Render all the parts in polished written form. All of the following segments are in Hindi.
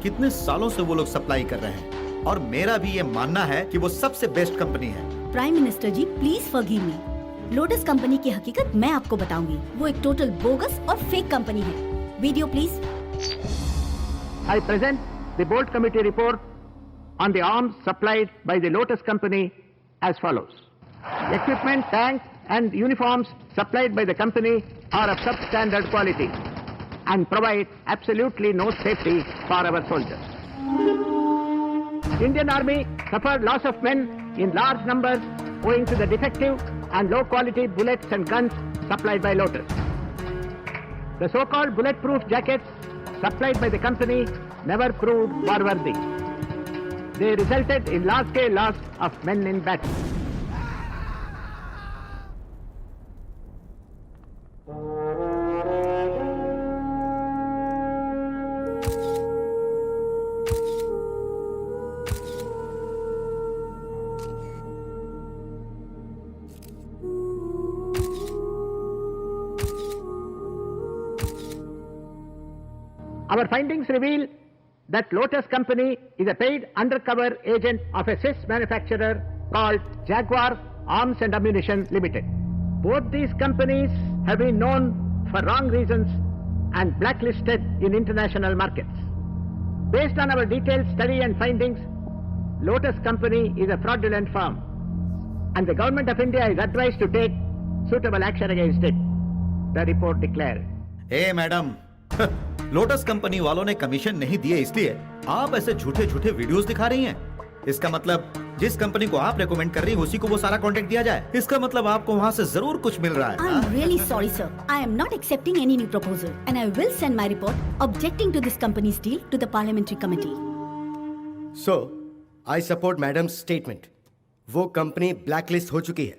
कितने सालों से वो लोग सप्लाई कर रहे हैं और मेरा भी ये मानना है कि वो सबसे बेस्ट कंपनी है। Prime minister ji please forgive me. Lotus company की हकीकत मैं आपको बताऊंगी। वो एक टोटल बोगस और फेक कंपनी है। Video please. I present the board committee report on the arms supplied by the Lotus company as follows. Equipment, tanks and uniforms supplied by the company are of substandard quality and provide absolutely no safety for our soldiers. Indian Army suffered loss of men in large numbers owing to the defective and low quality bullets and guns supplied by Lotus. The so-called bulletproof jackets supplied by the company never proved war-worthy. They resulted in large-scale loss of men in battle. Our findings reveal that Lotus Company is a paid undercover agent of a Swiss manufacturer called Jaguar Arms and Ammunition Limited. Both these companies have been known for wrong reasons and blacklisted in international markets. Based on our detailed study and findings, Lotus Company is a fraudulent firm and the Government of India is advised to take suitable action against it, the report declared. A madam, lotus company वालों ने कमीशन नहीं दिए इसलिए आप ऐसे झूठे झूठे वीडियोस दिखा रही हैं। इसका मतलब जिस कंपनी को आप रेकमेंड कर रही हैं उसी को वो सारा कॉन्ट्रैक्ट दिया जाए। इसका मतलब आपको वहाँ से जरूर कुछ मिल रहा है। I am really sorry, sir. I am not accepting any new proposal, and I will send my report objecting to this company's deal to the parliamentary committee. So, I support madam statement. वो कंपनी ब्लैकलिस्ट हो चुकी है।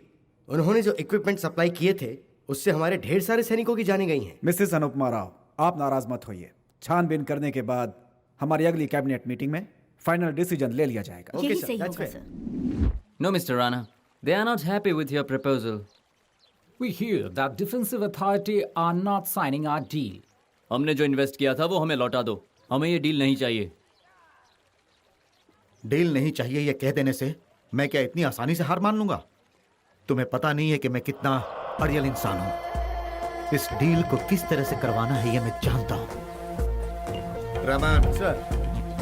उन्होंने जो इक्विपमेंट सप्लाई किए थे उससे हमारे ढेर सारे सैनिकों की जानें गई हैं। मिसेस अनुपमा राव, आप नाराज मत होइए। छानबीन करने के बाद हमारी अगली कैबिनेट मीटिंग में फाइनल डिसीजन ले लिया जाएगा। यही sir, सही that's होगा, fair. Sir. No, Mr. Rana. They are not happy with your proposal. We hear that defensive authority are not signing our deal. हमने जो इन्वेस्ट किया था वो हमें लौटा दो। हमें ये डील नहीं चाहिए। डील नहीं चाहिए ये कह देने से मैं क्या इतनी आसानी से हार मान लूंगा? तुम्हें पता नहीं है कि मैं कितना अड़ियल इंसान हूं। इस डील को किस तरह से करवाना है ये मैं जानता हूं। रमन सर,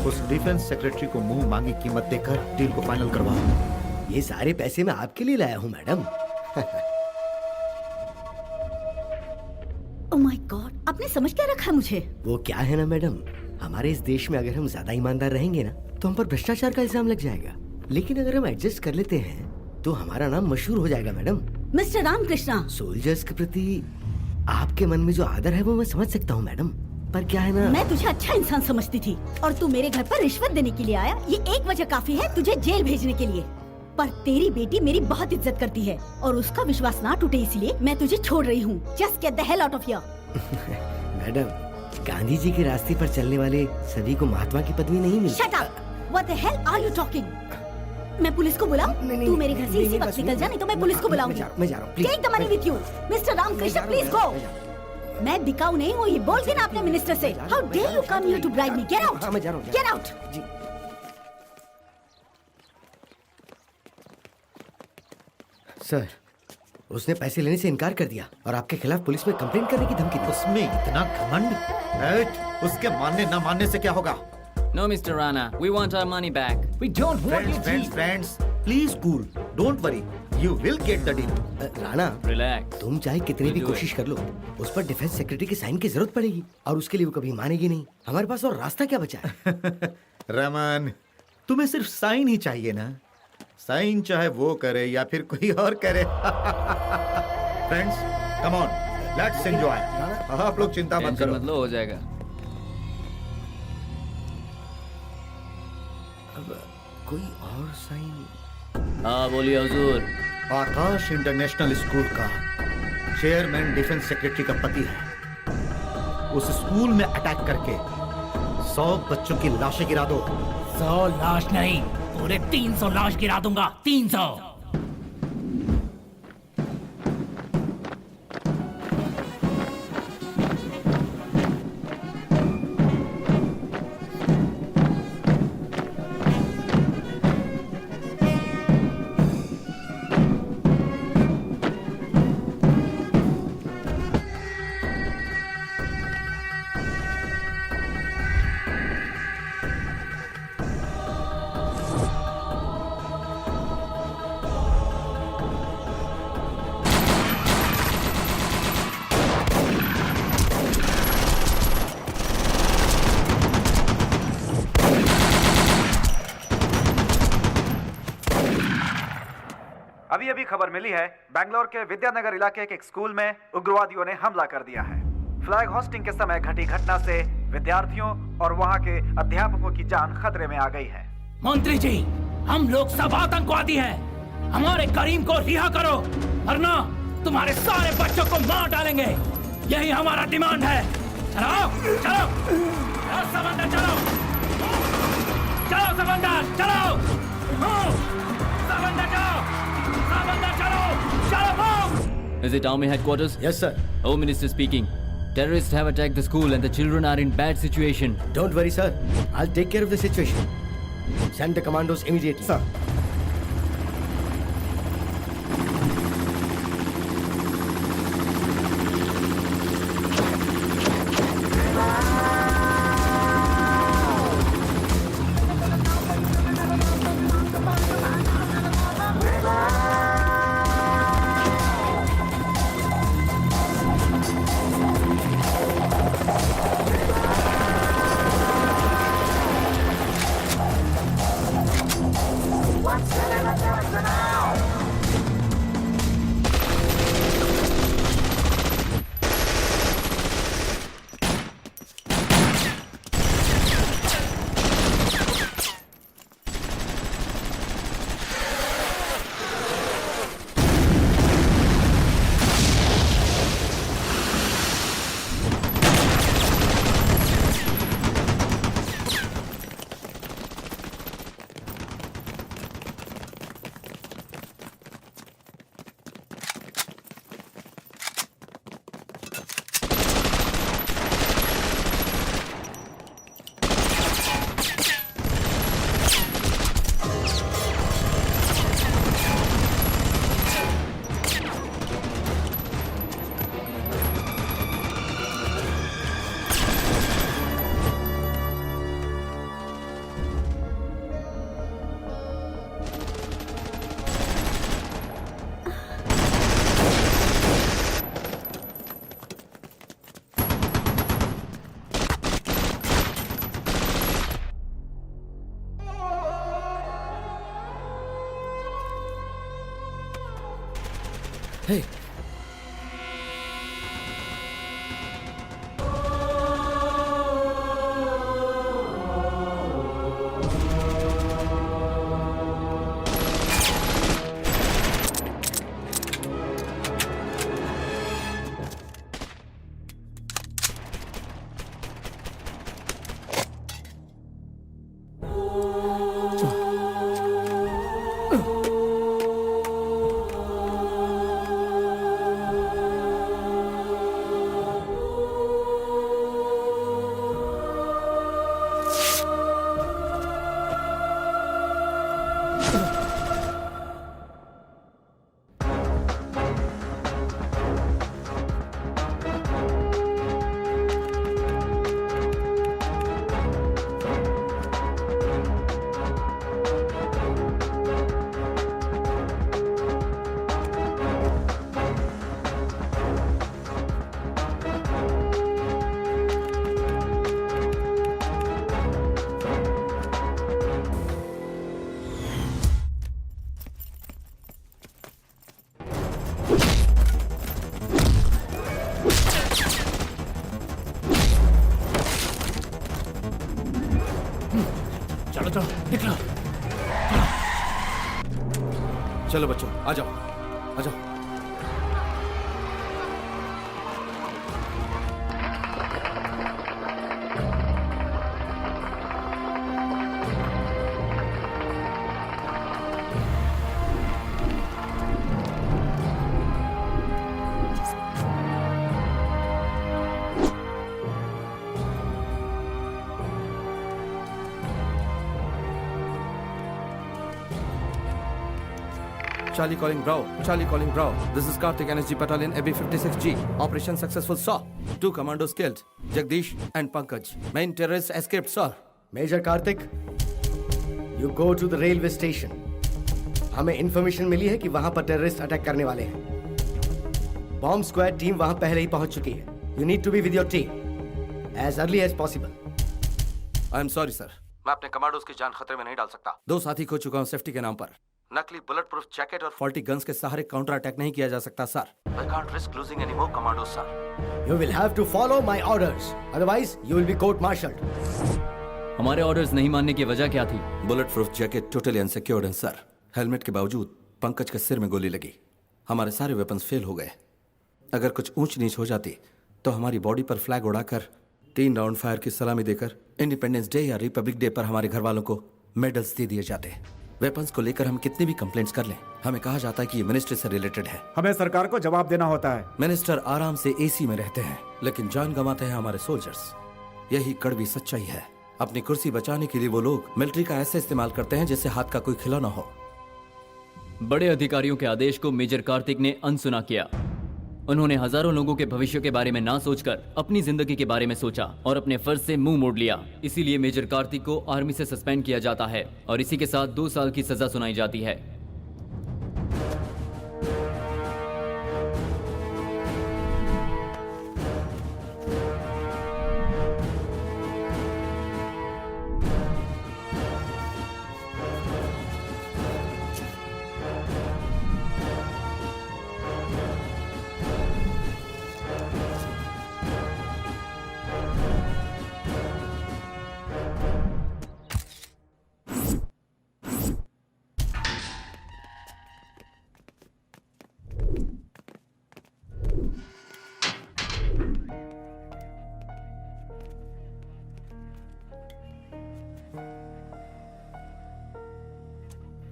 उस डिफेंस सेक्रेटरी को मुंह मांगी कीमत देकर डील को फाइनल करवाओ। ये सारे पैसे मैं आपके लिए लाया हूँ मैडम। Oh my God, आपने समझ क्या रखा है मुझे? वो क्या है ना मैडम, हमारे इस देश में अगर हम ज्यादा ईमानदार रहेंगे ना तो हम पर भ्रष्टाचार का इल्जाम लग जाएगा, लेकिन अगर हम एडजस्ट कर लेते हैं तो हमारा नाम मशहूर हो जाएगा मैडम। मिस्टर रामकृष्णा, सोल्जर्स के प्रति आपके मन में जो आदर है वो मैं समझ सकता हूँ मैडम, पर क्या है ना, मैं तुझे अच्छा इंसान समझती थी और तू मेरे घर पर रिश्वत देने के लिए आया। ये एक वजह काफी है तुझे जेल भेजने के लिए। पर तेरी बेटी मेरी बहुत इज्जत करती है और उसका विश्वास ना टूटे इसलिए मैं तुझे छोड़ रही हूँ। Just get the hell out of here. Madam, Gandhi ji के रास्ते पर चलने वाले सभी को महात्मा की पदवी नहीं मिलती। Shut up! What the hell are you talking? मैं पुलिस को बुलाऊं? तू मेरे घर से इसी वक्त निकल जा, नहीं तो मैं पुलिस को बुलाऊंगी। मैं जा रहा हूँ। Take the money with you. Mister Ramakrishna, please go. मैं बिकाऊ नहीं हूँ, ये बोल के ना अपने मिनिस्टर से। How dare you come here to bribe me? Get out! मैं जा रहा हूँ। Get out! जी। सर, उसने पैसे लेने से इनकार कर दिया और आपके खिलाफ पुलिस में कंप्लेंट करने की धमकी दी। उसमें इतना घमंड? उसके मानने ना मानने से क्या होगा? No, Mr. Rana. We want our money back. We don't want your deal. Friends, please cool. Don't worry. You will get the deal. Rana, Relax. तुम चाहे कितनी भी We'll do कोशिश कर लो, उस पर डिफेंस सेक्रेटरी की साइन की जरूरत पड़ेगी और उसके लिए वो कभी मानेगी नहीं। हमारे पास और रास्ता क्या बचा है? रमन, तुम्हें सिर्फ साइन ही चाहिए ना? साइन चाहे वो करे या फिर कोई और करे। Friends, come on, let's enjoy. आप लोग चिंता मत टेंशन करो। मत लो, हो जाएगा। कोई और साइन? हाँ बोलिए हुजूर। आकाश इंटरनेशनल स्कूल का चेयरमैन डिफेंस सेक्रेटरी का पति है। उस स्कूल में अटैक करके 100 बच्चों की लाशें गिरा दो। 100 लाश नहीं, पूरे 300 लाश गिरा दूंगा। 300। अभी अभी खबर मिली है, बैंगलोर के विद्यानगर इलाके के एक स्कूल में उग्रवादियों ने हमला कर दिया है। फ्लैग होस्टिंग के समय घटी घटना से विद्यार्थियों और वहां के अध्यापकों की जान खतरे में आ गई है। मंत्री जी, हम लोग सब आतंकवादी हैं। हमारे करीम को रिहा करो, वरना तुम्हारे सारे बच्चों को मार डालेंगे। यही हमारा डिमांड है। चलो चलो चलो समंदर, चलो चलो समंदर, चलो समंदर, चलो समंदर, चलो चलो move. Is it army headquarters? Yes, sir. Home Minister speaking. Terrorists have attacked the school and the children are in bad situation. Don't worry, sir. I'll take care of the situation. Send the commandos immediately. Sir. Hey. चलो बच्चों, आ जाओ, आ जाओ। Charlie calling Bravo. Charlie calling Bravo. This is Karthik NSG Battalion AB56G. Operation successful, sir. 2 commandos killed. Jagdish and Pankaj. Main terrorists escaped, sir. Major Kartik, you go to the railway station. हमें इंफॉर्मेशन मिली है कि वहां पर टेररिस्ट अटैक करने वाले हैं। बॉम्ब स्क्वाड टीम वहां पहले ही पहुंच चुकी है। You need to be with your team as early as possible. I am sorry sir, मैं अपने कमांडोज की जान खतरे में नहीं डाल सकता। 2 साथी खो चुका हूँ सेफ्टी के नाम पर। नकली बुलेट प्रूफ जैकेट और फॉल्टी गन्स के सहारे काउंटर अटैक नहीं किया जा सकता sir. I can't risk losing any more commandos, sir. You will have to follow my orders. Otherwise, you will be court-martialed. हमारे ऑर्डर्स नहीं मानने की वजह क्या थी? Bullet proof jacket totally unsecured है सर। हेलमेट के बावजूद पंकज के सिर में गोली लगी। हमारे सारे वेपन्स फेल हो गए। अगर कुछ ऊंच नीच हो जाती तो हमारी बॉडी पर फ्लैग उड़ाकर 3 राउंड फायर की सलामी देकर इंडिपेंडेंस डे या रिपब्लिक डे पर हमारे घर वालों को मेडल्स दे दिए जाते। वेपन्स को लेकर हम कितनी भी कंप्लेंट्स कर लें, हमें कहा जाता है कि ये मिनिस्ट्री से रिलेटेड है। हमें सरकार को जवाब देना होता है। मिनिस्टर आराम से एसी में रहते हैं, लेकिन जान गंवाते हैं हमारे सोल्जर्स। यही कड़वी सच्चाई है। अपनी कुर्सी बचाने के लिए वो लोग मिलिट्री का ऐसे इस्तेमाल करते हैं जैसे हाथ का कोई खिलौना हो। बड़े अधिकारियों के आदेश को मेजर कार्तिक ने अनसुना किया। उन्होंने हजारों लोगों के भविष्य के बारे में ना सोचकर अपनी जिंदगी के बारे में सोचा और अपने फर्ज से मुंह मोड़ लिया। इसीलिए मेजर कार्तिक को आर्मी से सस्पेंड किया जाता है और इसी के साथ 2 साल की सजा सुनाई जाती है।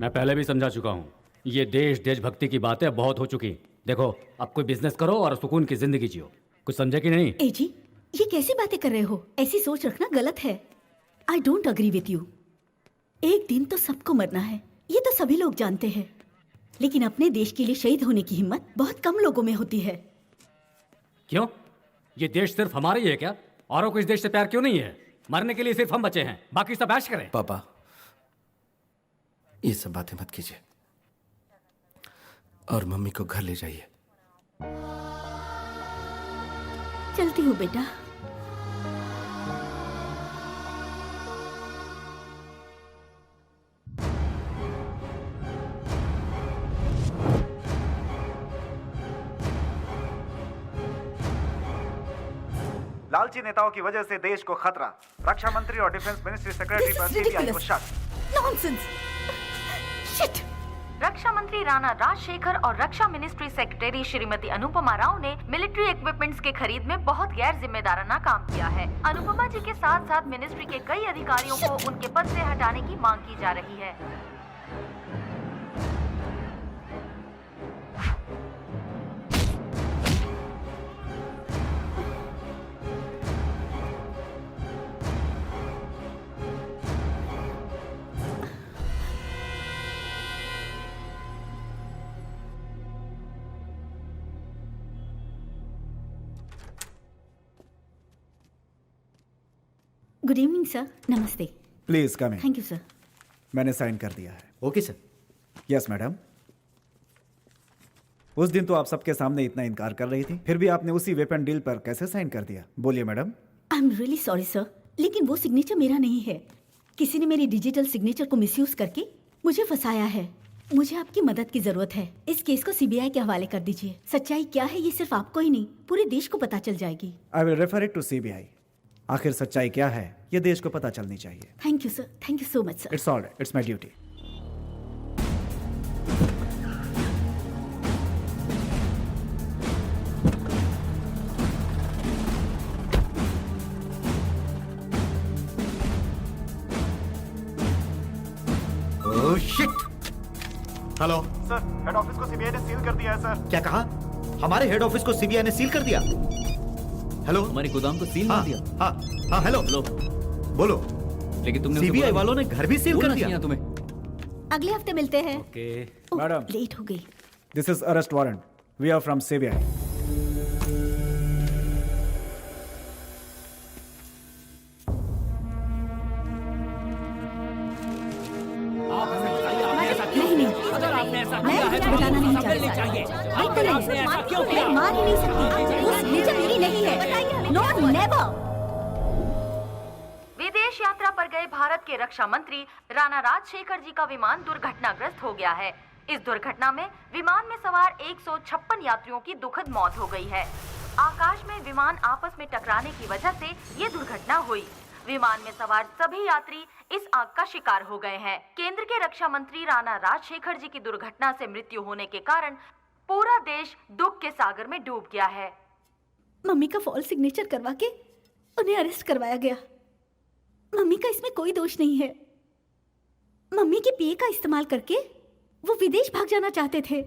मैं पहले भी समझा चुका हूँ, ये देशभक्ति की बातें बहुत हो चुकी। देखो, अब कोई बिजनेस करो और सुकून की जिंदगी जियो। कुछ समझे कि नहीं? ए जी, ये कैसी बातें कर रहे हो? ऐसी सोच रखना गलत है। I don't agree with you. एक दिन तो सबको मरना है, ये तो सभी लोग जानते हैं, लेकिन अपने देश के लिए शहीद होने की हिम्मत बहुत कम लोगों में होती है। क्यों? ये देश सिर्फ हमारा ही है क्या? औरों को इस देश से प्यार क्यों नहीं है? मरने के लिए सिर्फ हम बचे हैं, बाकी सब ऐश करें। पापा, ये सब बातें मत कीजिए और मम्मी को घर ले जाइए। चलती हूँ बेटा। लालची नेताओं की वजह से देश को खतरा। रक्षा मंत्री और डिफेंस मिनिस्ट्री सेक्रेटरी पर सीबीआई को शक। नॉनसेंस। शिट। रक्षा मंत्री राणा राजशेखर और रक्षा मिनिस्ट्री सेक्रेटरी श्रीमती अनुपमा राव ने मिलिट्री इक्विपमेंट्स के खरीद में बहुत गैर जिम्मेदाराना काम किया है। अनुपमा जी के साथ साथ मिनिस्ट्री के कई अधिकारियों को उनके पद से हटाने की मांग की जा रही है। Good evening sir. नमस्ते। Please come in. Thank you sir. मैंने साइन कर दिया है। Okay sir. Yes madam. उस दिन तो आप सबके सामने इतना इनकार कर रही थी, फिर भी आपने उसी वेपन डील पर कैसे साइन कर दिया? बोलिए madam. I am really sorry sir, लेकिन वो सिग्नेचर मेरा नहीं है। किसी ने मेरी डिजिटल सिग्नेचर को मिसयूज करके मुझे फंसाया है। मुझे आपकी मदद की जरूरत है। इस केस को सीबीआई के हवाले कर दीजिए। सच्चाई क्या है ये सिर्फ आपको ही नहीं, पूरे देश को पता चल जाएगी। I will refer it to CBI. आखिर सच्चाई क्या है ये देश को पता चलनी चाहिए। Thank you sir. Thank you so much sir. It's all right, it's my duty. Hello sir, head office को सीबीआई ने सील कर दिया है सर। क्या कहा? हमारे हेड ऑफिस को सीबीआई ने सील कर दिया? हेलो हमारे गोदाम को सील मार दिया। हाँ हेलो हेलो बोलो। लेकिन तुमने सीबीआई वालों ने घर भी सील कर दिया। तुम्हें अगले हफ्ते मिलते हैं। ओके मैडम, लेट हो गई। This is arrest warrant. We are from CBI. नहीं नहीं, मैं कुछ बताना नहीं चाहती। बिल्कुल नहीं, मैं मार ही नहीं सकती। वो सिग्नेचर मेरी नहीं है। No never. विदेश यात्रा पर गए भारत के रक्षा मंत्री राणा राजशेखर जी का विमान दुर्घटनाग्रस्त हो गया है। इस दुर्घटना में विमान में सवार 156 यात्रियों की दुखद मौत हो गई है। आकाश में विमान आपस में टकराने की वजह से ये दुर्घटना हुई। विमान में सवार सभी यात्री इस आग का शिकार हो गए हैं। केंद्र के रक्षा मंत्री राणा राजशेखर जी की दुर्घटना से मृत्यु होने के कारण पूरा देश दुख के सागर में डूब गया है। मम्मी का फॉल्स सिग्नेचर करवा के उन्हें अरेस्ट करवाया गया। मम्मी का इसमें कोई दोष नहीं है। मम्मी के पीए का इस्तेमाल करके वो विदेश भाग जाना चाहते थे।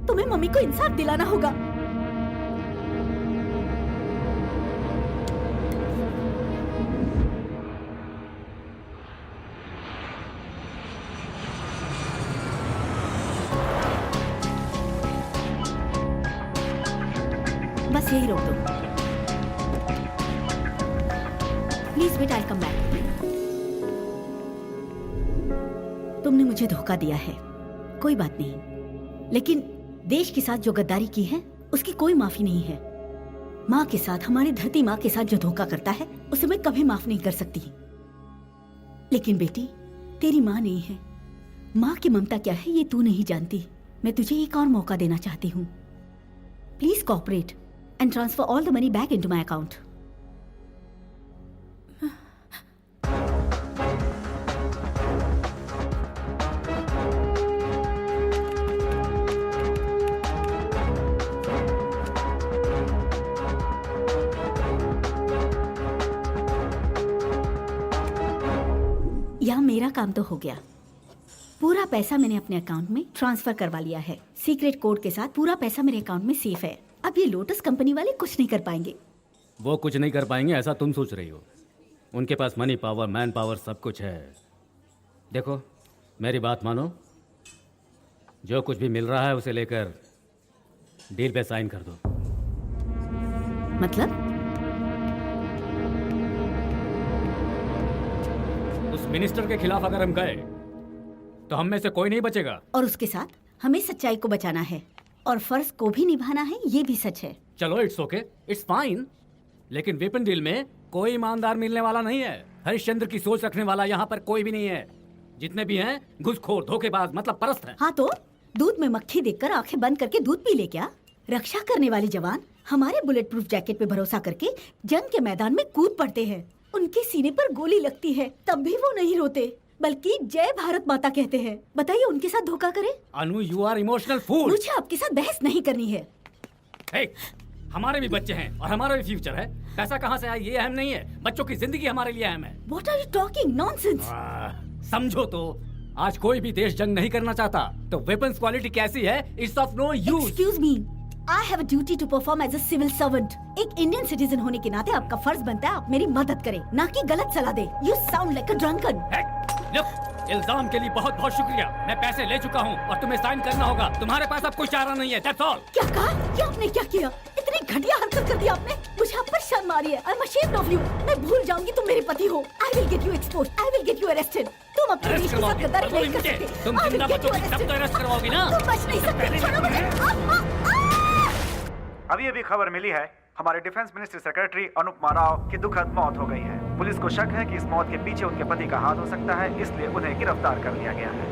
तुम्हें मम्मी को इंसाफ दिलाना होगा। बस यही रोक दो। Please wait, I come back. तुमने मुझे धोखा दिया है, कोई बात नहीं, लेकिन देश के साथ जो गद्दारी की है उसकी कोई माफी नहीं है। माँ के साथ, हमारी धरती माँ के साथ जो धोखा करता है उसे मैं कभी माफ नहीं कर सकती। लेकिन बेटी, तेरी माँ नहीं है। माँ की ममता क्या है ये तू नहीं जानती। मैं तुझे एक और मौका देना चाहती हूँ। Please cooperate and transfer all the money back into my account. यहाँ मेरा काम तो हो गया। पूरा पैसा मैंने अपने अकाउंट में ट्रांसफर करवा लिया है। सीक्रेट कोड के साथ पूरा पैसा मेरे अकाउंट में सेफ है। अब ये लोटस कंपनी वाले कुछ नहीं कर पाएंगे। वो कुछ नहीं कर पाएंगे ऐसा तुम सोच रही हो। उनके पास मनी पावर, मैन पावर सब कुछ है। देखो मेरी बात मानो, जो कुछ भी मिल रहा है उसे लेकर डील पे साइन कर दो। मतलब? उस मिनिस्टर के खिलाफ अगर हम गए तो हम में से कोई नहीं बचेगा। और उसके साथ हमें सच्चाई को बचाना है और फर्ज को भी निभाना है, ये भी सच है। चलो इट्स ओके, इट्स फाइन, लेकिन वेपन डील में कोई ईमानदार मिलने वाला नहीं है। हरिश्चंद्र की सोच रखने वाला यहाँ पर कोई भी नहीं है। जितने भी हैं घुसखोर, धोखेबाज, मतलब परस्त हैं। हाँ तो दूध में मक्खी देखकर आंखें बंद करके दूध पी ले क्या? रक्षा करने वाले जवान हमारे बुलेट प्रूफ जैकेट पे भरोसा करके जंग के मैदान में कूद पड़ते हैं। उनके सीने पर गोली लगती है तब भी वो नहीं रोते, बल्कि जय भारत माता कहते हैं। बताइए उनके साथ धोखा करें? अनु, यू आर इमोशनल फूल। मुझे आपके साथ बहस नहीं करनी है। hey, हमारे भी बच्चे हैं और हमारा भी फ्यूचर है। पैसा कहाँ से आए ये अहम नहीं है, बच्चों की जिंदगी हमारे लिए अहम है। What are you talking nonsense? समझो तो, आज कोई भी देश जंग नहीं करना चाहता, तो वेपन्स क्वालिटी कैसी है it's of no use. Excuse me, I have a duty to perform as a civil servant. एक इंडियन सिटीजन होने के नाते आपका फर्ज बनता है आप मेरी मदद करें, ना कि गलत सलाह दे। You sound like a drunken. Look, इल्जाम के लिए बहुत बहुत शुक्रिया। मैं पैसे ले चुका हूँ और तुम्हें साइन करना होगा। तुम्हारे पास अब कोई चारा नहीं है। That's all. क्या कहा? ये आपने क्या किया? इतनी घटिया हरकत कर दी आपने। मुझे आप पर शर्म आ रही है। I'm ashamed of you. मैं भूल जाऊंगी तुम मेरे पति हो। I will get you exposed. I will get you arrested. तुम अपने देश के साथ गद्दारी नहीं कर सकते। तुम जिंदा बचोगी तब तो अरेस्ट करवाओगी ना। तुम बच नहीं सकते। छोड़ो मुझे। अभी अभी खबर मिली है, हमारे defence ministry secretary Anupama Rao की दुखद मौत हो गई है। पुलिस को शक है कि इस मौत के पीछे उनके पति का हाथ हो सकता है, इसलिए उन्हें गिरफ्तार कर लिया गया है।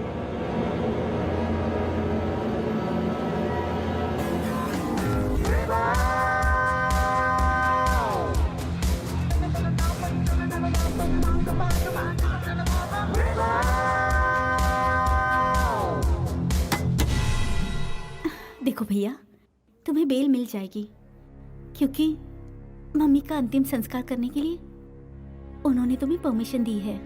देखो भैया, तुम्हें बेल मिल जाएगी क्योंकि मम्मी का अंतिम संस्कार करने के लिए उन्होंने तुम्हें परमिशन दी है।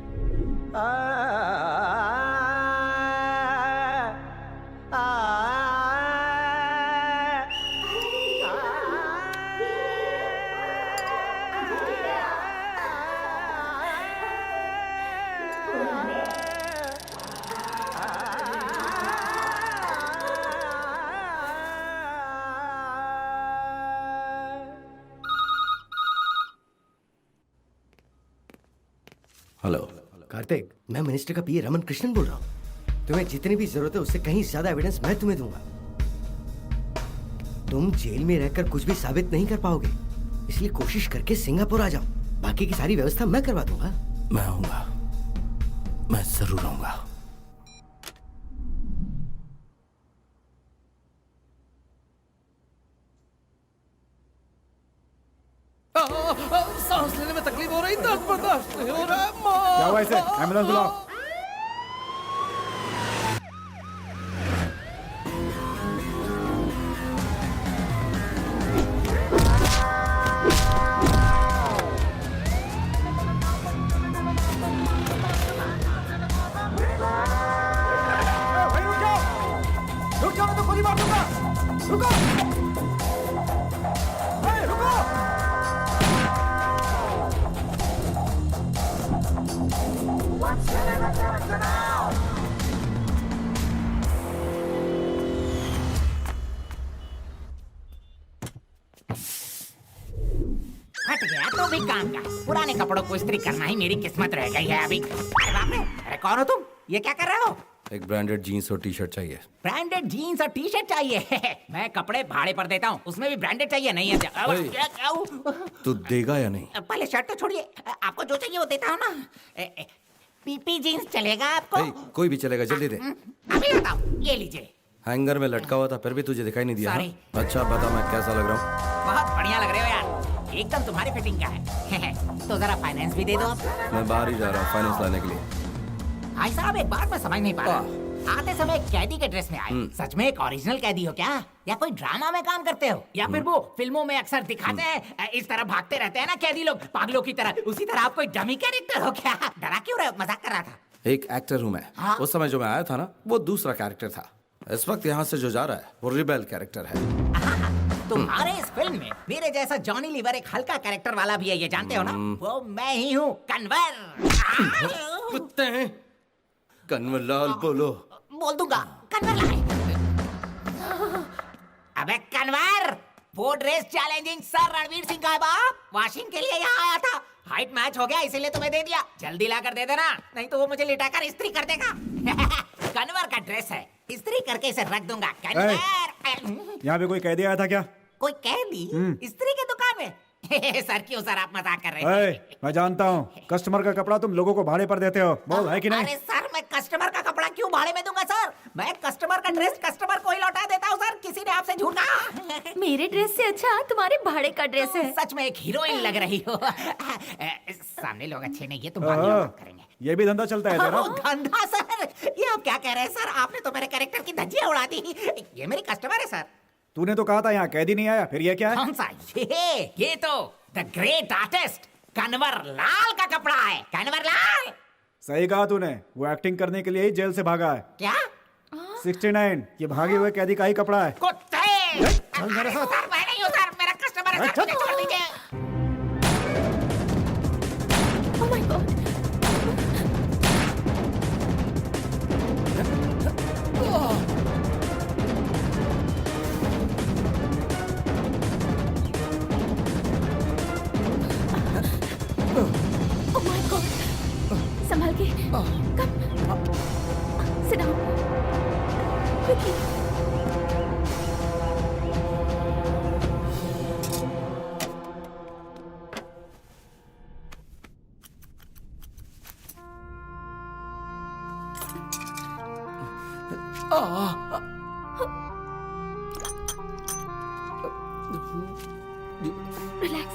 हेलो कार्तिक, मैं मिनिस्टर का पीए रमन कृष्णन बोल रहा हूँ। तुम्हें जितनी भी जरूरत है उससे कहीं ज्यादा एविडेंस मैं तुम्हें दूंगा। तुम जेल में रहकर कुछ भी साबित नहीं कर पाओगे, इसलिए कोशिश करके सिंगापुर आ जाओ। बाकी की सारी व्यवस्था मैं करवा दूंगा। मैं आऊंगा, मैं जरूर आऊंगा। सांस लेने में तकलीफ हो रही, दर्द बर्दाश्त नहीं हो रहा है। क्या हुआ इसे? एम्बुलेंस बुलाओ। रुक जाओ, मैं तो गोली मार दूंगा। रुको, रुको। हट गया तो भी काम का। पुराने कपड़ों को इस्त्री करना ही मेरी किस्मत रह गई है अभी। अरे बाप रे, अरे कौन हो तुम? ये क्या कर रहे हो? एक ब्रांडेड जीन्स और टी शर्ट चाहिए। ब्रांडेड जीन्स और टी शर्ट चाहिए? मैं कपड़े भाड़े पर देता हूँ, उसमें भी ब्रांडेड चाहिए? नहीं है तू देगा या नहीं? पहले शर्ट तो छोड़िए, आपको जो चाहिए वो देता हूँ ना। पीपी जीन्स चलेगा आपको? कोई भी चलेगा, जल्दी दे। अभी बताओ, ये लीजिए। हैंगर में लटका हुआ था, फिर भी तुझे दिखाई नहीं दिया। Sorry। अच्छा बता, मैं कैसा लग रहा हूँ? बहुत बढ़िया लग रहे हो यार, एकदम तुम्हारी फिटिंग का है। तो जरा फाइनेंस भी दे दो आप। मैं बाहर ही जा रहा हूँ फाइनेंस लाने के लिए। भाई साहब, एक बात मैं समझ नहीं पा रहा। आते समय कैदी के ड्रेस में आए, सच में एक ओरिजिनल कैदी हो क्या, या कोई ड्रामा में काम करते हो, या फिर वो फिल्मों में अक्सर दिखाते हैं इस तरह भागते रहते हैं ना कैदी लोग पागलों की तरह, उसी तरह आप कोई डमी कैरेक्टर हो क्या? डरा क्यों रहे हो? मजाक कर रहा था। एक एक्टर हूँ मैं। हाँ? उस समय जो मैं आया था ना, वो दूसरा कैरेक्टर था। इस वक्त यहाँ से जो जा रहा है वो रिबेल कैरेक्टर है। तुम्हारे इस फिल्म में मेरे जैसा जॉनी लीवर एक हल्का कैरेक्टर वाला भी है, ये जानते हो ना? वो मैं ही हूँ, कन्वर। कुत्ते हैं। कन्वर लाल बोलो। बोल दूंगा, कन्वर लाए। अबे कन्वर, वो dress challenging sir Ranveer Singh का है बाप, वॉशिंग के लिए यहाँ आया था। हाइट मैच हो गया इसीलिए तुम्हें दे दिया, जल्दी ला कर दे देना, नहीं तो वो मुझे लिटाकर इस्त्री कर देगा। कन्वर का ड्रेस है, इस्त्री करके इसे रख दूंगा। कन्वर। यहाँ पे कोई कैदी आया था क्या? कोई कैदी इस्त्री की दुकान में? सर क्यों सर, आप मजाक कर रहे हैं? मैं जानता हूँ कस्टमर का कपड़ा तुम लोगों को भाड़े पर देते हो, बोल है कि नहीं? अरे सर, मैं कस्टमर का कपड़ा क्यों भाड़े में दूंगा सर? मैं कस्टमर का ड्रेस कस्टमर को ही लौटा देता हूँ सर, किसी ने आपसे झूठ कहा? मेरे ड्रेस से अच्छा तुम्हारे भाड़े का ड्रेस है। सच में एक हीरोइन लग रही हो। सामने लोग अच्छे नहीं है, तुम बाद में बात करेंगे। ये भी धंधा चलता है तेरा? धंधा सर? ये आप क्या कह रहे हैं सर? आपने तो मेरे कैरेक्टर की धज्जियां उड़ा दी। ये मेरी कस्टमर है सर। तूने तो कहा था यहाँ कैदी नहीं आया, फिर ये क्या है? कौन सा? ये तो द ग्रेट आर्टिस्ट कन्वर लाल का कपड़ा है। कन्वर लाल। सही कहा तूने, वो एक्टिंग करने के लिए ही जेल से भागा है। क्या? 69 ये भागे हुए कैदी का ही कपड़ा है। कुत्ते! सर मैं नहीं हूँ सर, मेरा कस्टमर है सर, मुझे छोड़ दीजिए। Oh my God! Oh my God! संभाल के, come, sit down, quickly. Relax.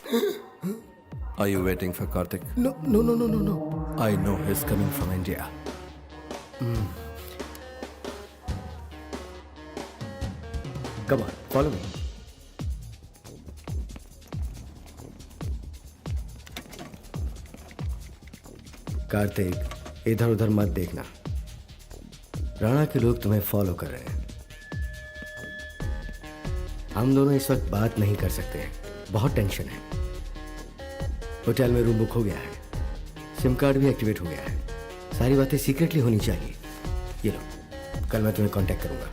Are you waiting for Karthik? No. I know he's coming from India. Come on, follow me. Kartik, इधर उधर मत देखना। राणा के लोग तुम्हें फॉलो कर रहे हैं। हम दोनों इस वक्त बात नहीं कर सकते हैं, बहुत टेंशन है। होटल में रूम बुक हो गया है, सिम कार्ड भी एक्टिवेट हो गया है। सारी बातें सीक्रेटली होनी चाहिए। ये लो, कल मैं तुम्हें कांटेक्ट करूंगा।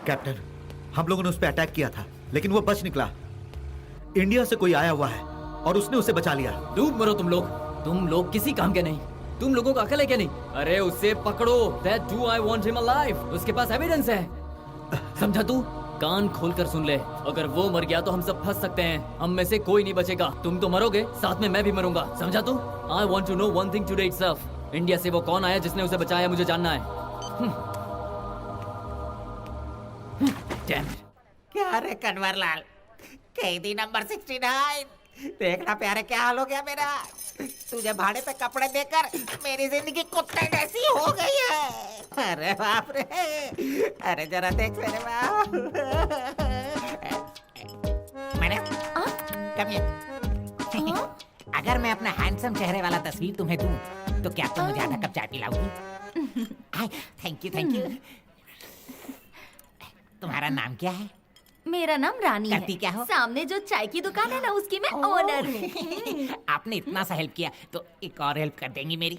कैप्टन, हम लोगों ने उस पर अटैक किया था, लेकिन वो बच निकला। इंडिया से कोई आया हुआ है और उसने उसे बचा लिया। डूब मरो तुम लोग किसी काम के नहीं। तुम लोगों को अकल है क्या नहीं? अरे उसे पकड़ो। That do I want him alive? उसके पास एविडेंस है। समझा तू? कान खोलकर सुन ले। अगर वो मर गया तो हम सब फंस सकते हैं। हम में से कोई नहीं बचेगा। तुम तो मरोगे, साथ में मैं भी मरूंगा। समझा तू? I want to know one thing today itself. India से वो कौन आया जिसने उसे बचाया, मुझे जानना है। क्या रे कन्वरलाल, कैदी नंबर 69, देखना प्यारे क्या हाल हो गया मेरा। तुझे भाड़े पे कपड़े देकर मेरी जिंदगी कुत्ते जैसी हो गई है। अरे बाप रे, अरे जरा देख मेरे बाप। मैंने कब ये अगर मैं अपना हैंडसम चेहरे वाला तस्वीर तुम्हें दूं तो क्या तुम मुझे आधा कप चाय पिलाओगी? Thank you. तुम्हारा नाम क्या है? मेरा नाम रानी करती है। क्या हो? सामने जो चाय की दुकान है ना, उसकी मैं ओनर हूँ। आपने इतना सा हेल्प किया तो एक और हेल्प कर देंगी मेरी?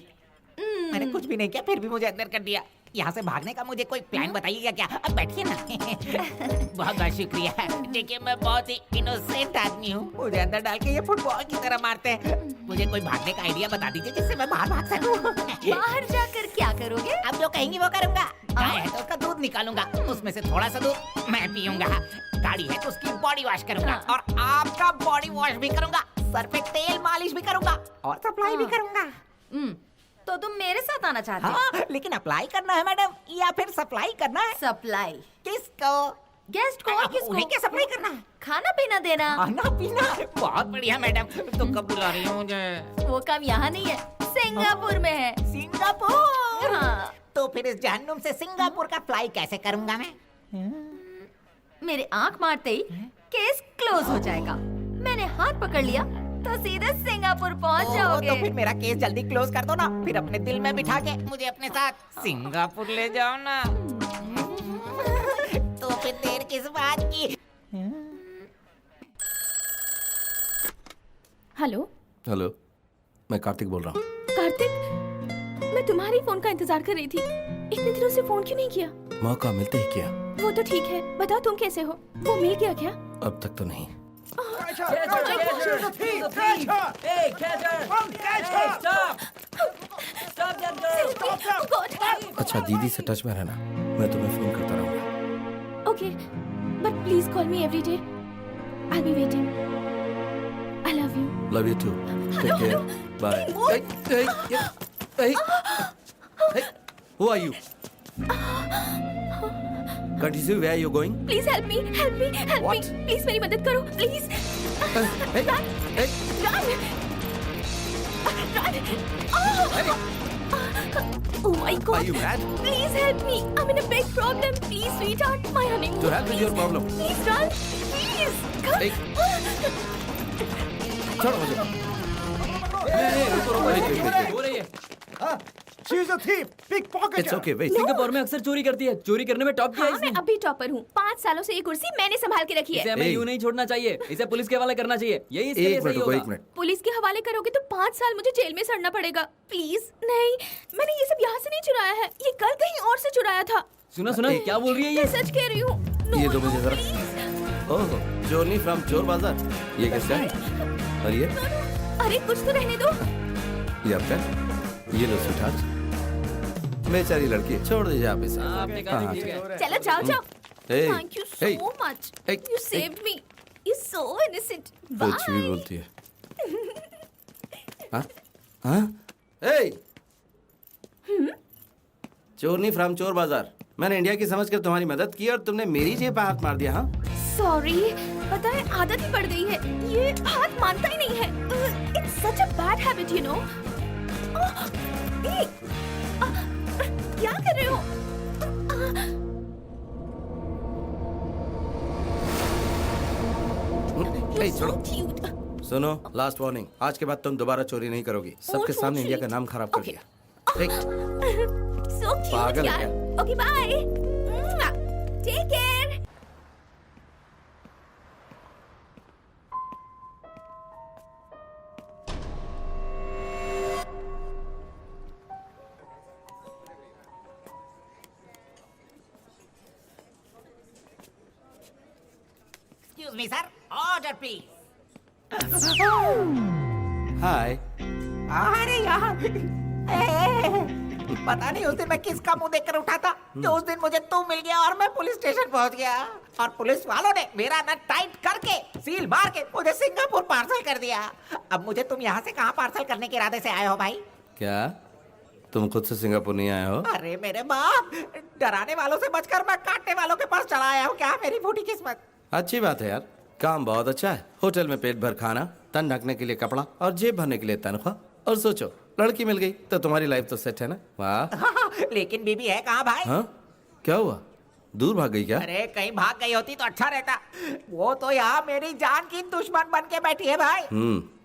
मैंने कुछ भी नहीं किया, फिर भी मुझे अंदर कर दिया। यहाँ से भागने का मुझे कोई प्लान बताइएगा क्या? अब बैठिए ना। बहुत बहुत शुक्रिया। देखिए मैं बहुत ही इनोसेंट आदमी हूँ, मुझे अंदर डाल के ये फुटबॉल की तरह मारते हैं। मुझे कोई भागने का आइडिया बता दीजिए जिससे मैं बाहर भाग सकूं। बाहर जाकर क्या करोगे? अब जो कहेंगी वो करूंगा। गाय है तो उसका दूध निकालूंगा, उसमें से थोड़ा सा दूध मैं पीऊंगा। गाड़ी है तो उसकी बॉडी वॉश करूंगा और आपका बॉडी वॉश भी करूंगा। सर पे तेल मालिश भी करूंगा और सप्लाई भी करूंगा। तो तुम मेरे साथ आना चाहते हो? हाँ, लेकिन अप्लाई करना है मैडम या फिर सप्लाई करना है? सप्लाई। किसको? गेस्ट को। और किसको? उन्हें क्या सप्लाई करना है? खाना पीना देना। खाना पीना? बहुत बढ़िया मैडम, तुम कब बुला रही हो मुझे? वो काम यहाँ नहीं है, सिंगापुर में है। सिंगापुर? हाँ। तो फिर इस जहन्नुम से सिंगापुर का फ्लाई कैसे करूंगा मैं? मेरे आंख मारते ही केस क्लोज हो जाएगा। मैंने हाथ पकड़ लिया तो सीधे सिंगापुर पहुंच जाओगे। तो फिर मेरा केस जल्दी क्लोज कर दो ना, फिर अपने दिल में बिठा के मुझे अपने साथ सिंगापुर ले जाओ ना। तो फिर देर किस बात की? हेलो, मैं कार्तिक बोल रहा हूँ। कार्तिक, मैं तुम्हारी फोन का इंतजार कर रही थी। इतने दिनों से फोन क्यों नहीं किया? मौका मिलते ही किया। वो तो ठीक है, बताओ तुम कैसे हो? वो मिल गया क्या? अब तक तो नहीं। अच्छा, दीदी से टच में रहना, मैं तुम्हें फोन करता रहूंगा। Okay, but please call me every day. I be waiting. I love you. Love you too. Take care. Bye. Who are you? Continue. Where are you going? Please help me, help me, help me. Please मेरी मदद करो, please. Oh my God! Are you mad? Please help me. I'm in a big problem. Please, sweetheart, my honeymoon. To help with your problem. Please run. Please come. छोड़ो मुझे। रुको। हो रही है। She is a thief, pickpocketer. It's okay, wait. Singapore में अक्सर चोरी करती है, चोरी करने में टॉप किया है हाँ, मैं इसने। अभी टॉपर हूँ। 5 सालों से ये कुर्सी मैंने संभाल के रखी इसे है। हमें यूं नहीं छोड़ना चाहिए, इसे पुलिस के हवाले करना चाहिए, यही इसके लिए एक मिनट सही रुको, होगा। एक मिनट। पुलिस के हवाले करोगे तो 5 साल मुझे जेल में सड़ना पड़ेगा। प्लीज नहीं, मैंने ये सब यहाँ से नहीं चुराया है, ये कल कहीं और से चुराया था। सुना सुना, क्या बोल रही है मैं ये? सच कह रही हूँ। ये दो मुझे जरा। ओह, चोरनी फ्रॉम चोर बाजार। ये किसका है? और ये अरे कुछ तो रहने दो। ये आपका? ये लो स्वीटहार्ट। बेचारी लड़की, छोड़ दीजिए आप इसे। आपने कहा हाँ, ठीक है। चलो जाओ जाओ। Hey, thank you hey, so much, hey, you saved me. You so innocent. कुछ भी बोलती है। हाँ? हाँ? Hey! चोरनी फ्रॉम चोर बाजार। मैंने इंडिया की समझकर तुम्हारी मदद की और तुमने मेरी जेब पे हाथ मार दिया। हाँ? सॉरी, पता है आदत ही पड़ गई है, ये हाथ मानता ही नहीं है। It's such a bad habit, you know. क्या कर रहे हो? Hey, छोड़ो। सुनो, लास्ट वार्निंग। आज के बाद तुम दोबारा चोरी नहीं करोगी। सबके सामने इंडिया का नाम खराब कर दिया। Hey, So cute, पागल है यार। क्या? Okay, bye. Take care. Excuse me, sir. Order, please. हाय। अरे यार, पता नहीं उस दिन मैं किसका मुंह देखकर उठा था जो उस दिन मुझे तू मिल गया और मैं पुलिस स्टेशन पहुंच गया और पुलिस वालों ने मेरा नट टाइट करके सील मार के मुझे सिंगापुर पार्सल कर दिया। अब मुझे तुम यहाँ से कहाँ पार्सल करने के इरादे से आए हो भाई? क्या तुम खुद से सिंगापुर नहीं आए हो? अरे मेरे बाप, डराने वालों से बचकर मैं काटने वालों के पास चला आया हूँ। क्या मेरी फूटी किस्मत। अच्छी बात है यार, काम बहुत अच्छा है। होटल में पेट भर खाना, तन ढकने के लिए कपड़ा और जेब भरने के लिए तनख्वाह। और सोचो, लड़की मिल गई तो तुम्हारी लाइफ तो सेट है ना। वाह। लेकिन बीबी है कहाँ भाई? हाँ? क्या हुआ? दूर भाग गई क्या? अरे कहीं भाग गई होती तो अच्छा रहता। वो तो यहाँ मेरी जान की दुश्मन बन के बैठी है भाई।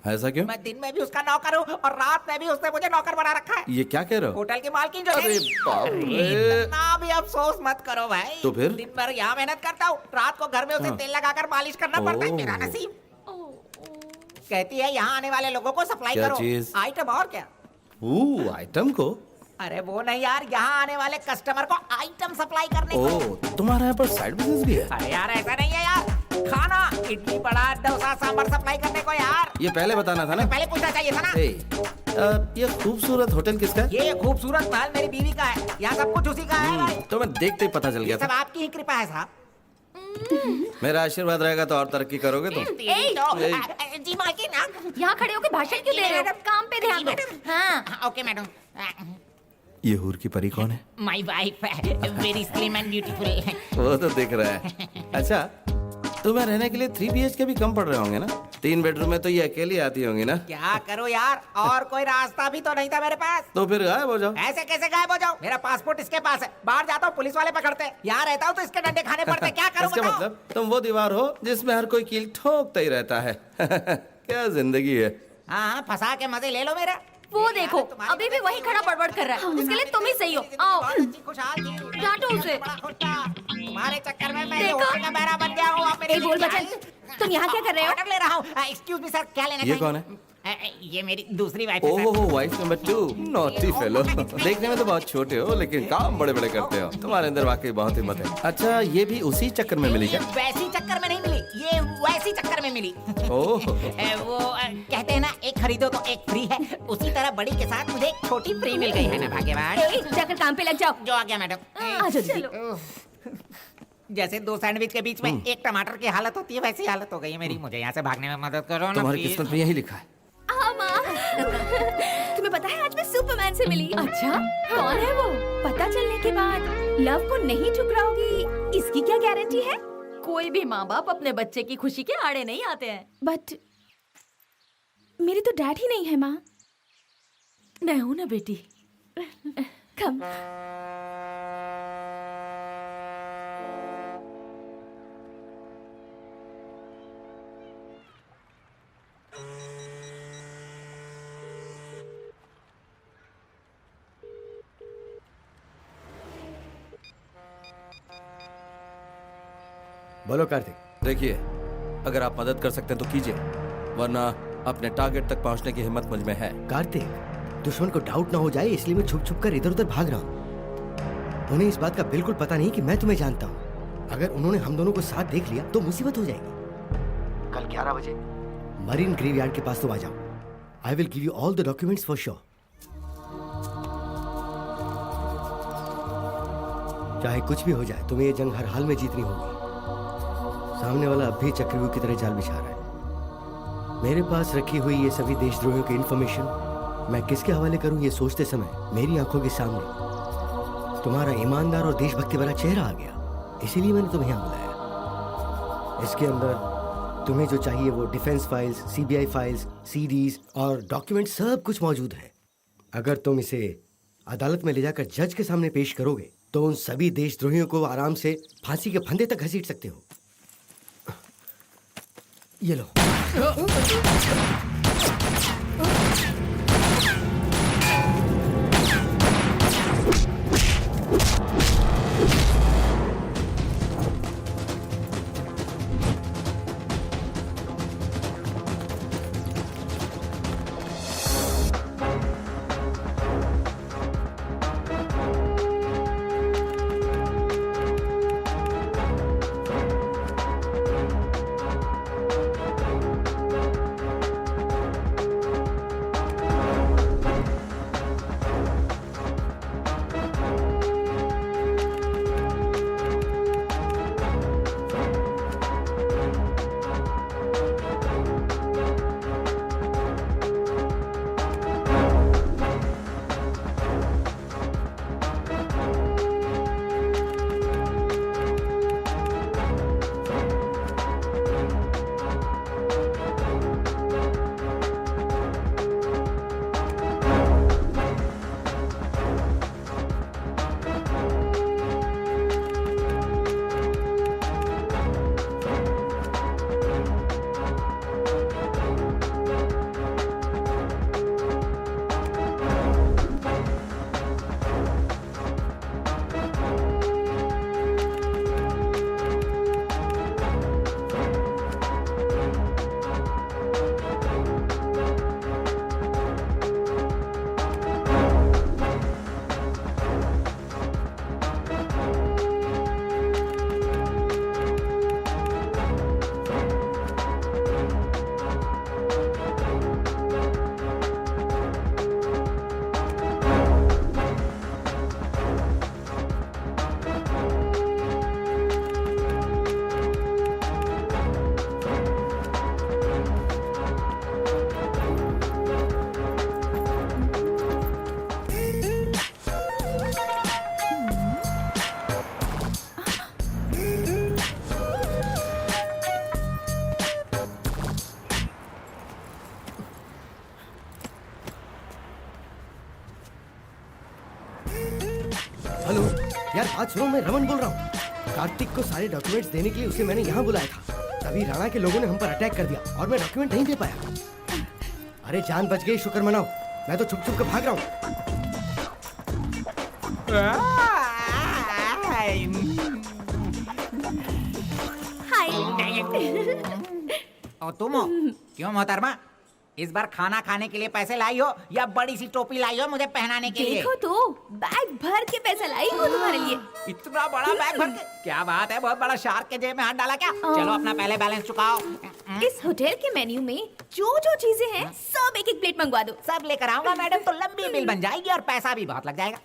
ऐसा क्यों? मैं दिन में भी उसका नौकर हूँ और रात में भी उसने मुझे नौकर बना रखा है। ये क्या कह रहे हो? होटल की मालकिन जो अरे है। बाप रे। इतना भी अफसोस मत करो भाई। तो फिर? दिन भर यहाँ मेहनत करता हूँ, रात को घर में उसे हाँ। तेल लगाकर मालिश करना पड़ता है। ओह। मेरा नसीब। कहती है यहाँ आने वाले लोगों को सप्लाई क्या करो। चीज? आइटम और क्या? आइटम को? अरे वो नहीं यार, यहाँ आने वाले कस्टमर को आइटम सप्लाई करने को। ओह, तुम्हारा यहाँ पर साइड बिजनेस भी है? अरे यार ऐसा नहीं है यार, खाना इडली बड़ा डोसा सांभर सप्लाई करने को यार। ये पहले बताना था ना। पहले पूछना चाहिए था ना। ये खूबसूरत होटल किसका है? ये खूबसूरत महल मेरी बीवी का है, यहाँ सब कुछ उसी का है भाई। तो मैं देखते ही पता चल गया सब था। आपकी ही कृपा है साहब। मेरा आशीर्वाद रहेगा तो और तरक्की करोगे तुम। जी मालकिन, यहाँ खड़े होकर भाषण क्यों दे रहे हो? काम पे ध्यान दो। हाँ ओके मैडम। ये हूर की परी कौन है? माय वाइफ है, वेरी स्लिम एंड ब्यूटीफुल। वो तो दिख रहा है। अच्छा, तुम्हें रहने के लिए 3 BHK भी कम पड़ रहे होंगे ना? 3 बेडरूम में तो ये अकेली आती होंगी ना? क्या करो यार, और कोई रास्ता भी तो नहीं था मेरे पास। तो फिर गायब हो जाओ। ऐसे कैसे गायब हो जाओ? मेरा पासपोर्ट इसके पास है, बाहर जाता हूँ पुलिस वाले पकड़ते हैं, यहाँ रहता हूँ तो इसके डंडे खाने पड़ते हैं। क्या करूँ इसका बताओ? मतलब तुम वो दीवार हो जिसमें हर कोई कील ठोकता ही रहता है। क्या जिंदगी है। हाँ फंसा के मजे ले लो मेरा। वो देखो, अभी भी वही खड़ा बड़बड़ कर रहा है। इसके लिए तुम ही सही हो। आओ, डांटो उसे। तुम्हारे चक्कर में मैं देखो। होटल का बहरा बन गया हूँ। आप मेरे ए, बोल लिए बचन, क्या- तुम यहाँ क्या कर रहे हो? ऑर्डर ले रहा हूँ। एक्सक्यूज मी सर, क्या लेना ये चाहिए? कौन है? ये मेरी दूसरी वाइफ है सर। ओह, वाइफ नंबर 2। Naughty fellow. देखने में तो बहुत छोटे हो लेकिन काम बड़े बड़े करते हो। तुम्हारे अंदर वाकई बहुत हिम्मत है। अच्छा, ये भी उसी चक्कर में मिली क्या? वैसी चक्कर में नहीं मिली, ये वैसी चक्कर में मिली। ओह। वो कहते हैं ना, एक खरीदो तो एक फ्री है, उसी तरह बड़ी के साथ मुझे एक छोटी फ्री मिल गई है ना भाग्यवान। ए, जाकर काम पे लग जाओ। जो आ गया मैडम। आ जाओ जल्दी। जैसे 2 सैंडविच के बीच में एक टमाटर की हालत होती है, वैसी हालत हो गई है मेरी। मुझे यहाँ से भागने में मदद करो ना तुम्हारी please। किस्मत में यही लिखा है। हाँ माँ, तुम्हें पता है आज मैं सुपरमैन से मिली। अच्छा, कौन है वो? पता चलने के बाद लव को नहीं ठुकराओगी, इसकी क्या गारंटी है? कोई भी माँ बाप अपने बच्चे की खुशी के आड़े नहीं आते हैं। बट मेरे तो डैड ही नहीं है माँ। मैं हूँ ना बेटी। कम। बोलो कार्तिक। देखिए, अगर आप मदद कर सकते हैं तो कीजिए, वरना अपने टारगेट तक पहुंचने की हिम्मत मुझ में है। कार्तिक, दुश्मन को डाउट ना हो जाए इसलिए मैं छुप छुप कर इधर उधर भाग रहा हूँ। उन्हें इस बात का बिल्कुल पता नहीं कि मैं तुम्हें जानता हूँ। अगर उन्होंने हम दोनों को साथ देख लिया तो मुसीबत हो जाएगी। कल 11 बजे मरीन ग्रेवयार्ड के पास तो आ जाओ। I will give you all the documents for sure. चाहे कुछ भी हो जाए, तुम्हें ये जंग हर हाल में जीतनी होगी। सामने वाला अब भी चक्रव्यूह की तरह जाल बिछा रहा है। मेरे पास रखी हुई ये सभी देशद्रोहियों की इंफॉर्मेशन मैं किसके हवाले करूं, ये सोचते समय मेरी आंखों के सामने तुम्हारा ईमानदार और देशभक्ति वाला चेहरा आ गया। इसीलिए मैंने तुम्हें यहाँ बुलाया। इसके अंदर तुम्हें जो चाहिए वो defence files, CBI files, CDs और डॉक्यूमेंट सब कुछ मौजूद है। अगर तुम इसे अदालत में ले जाकर जज के सामने पेश करोगे तो उन सभी देशद्रोहियों को आराम से फांसी के फंदे तक घसीट सकते हो। ये लो। हेलो यार, बात सुनो, मैं रमन बोल रहा हूँ। कार्तिक को सारे डॉक्यूमेंट्स देने के लिए उसे मैंने यहाँ बुलाया था। तभी राणा के लोगों ने हम पर अटैक कर दिया और मैं डॉक्यूमेंट नहीं दे पाया। अरे जान बच गई, शुक्र मनाओ। मैं तो छुप छुप कर भाग रहा हूँ। और तुम हो? क्यों मोहतरमा? इस बार खाना खाने के लिए पैसे लाई हो या बड़ी सी टोपी लाई हो मुझे पहनाने के लिए? देखो तो, बैग भर के पैसा लाई हूँ तुम्हारे लिए। इतना बड़ा बैग भर के? क्या बात है, बहुत बड़ा शार्क के जेब में हाथ डाला क्या? चलो अपना पहले बैलेंस चुकाओ। इस होटल के मेन्यू में जो जो चीजें हैं सब एक एक प्लेट मंगवा दो। सब लेकर आऊंगा मैडम, तो लंबी बिल बन जाएगी और पैसा भी बहुत लग जाएगा।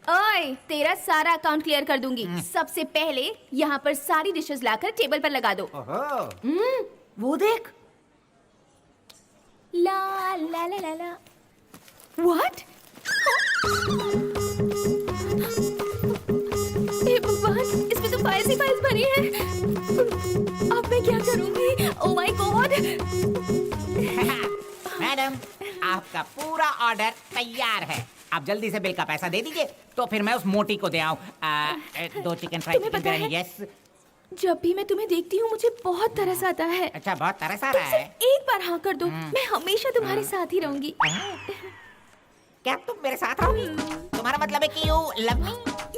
ओए, तेरा सारा अकाउंट क्लियर कर दूंगी। सबसे पहले यहाँ पर सारी डिशेस लाकर टेबल पर लगा दो। वो देख। ला ला ला ला ला। What? हे भगवान, इसमें तो फाइल्स ही फाइल्स भरी हैं। अब मैं क्या करूंगी? Oh my God! मैडम, आपका पूरा ऑर्डर तैयार है। आप जल्दी से बिल का पैसा दे दीजिए, तो फिर मैं उस मोटी को दे आऊं। 2 chicken fry, chicken biryani. Yes. जब भी मैं तुम्हें देखती हूँ मुझे बहुत तरस आता है। अच्छा, बहुत तरस आ रहा है? एक बार हाँ कर दो, मैं हमेशा तुम्हारे साथ ही रहूंगी। क्या तुम मेरे साथ रहोगी? तुम्हारा मतलब है कि you love me?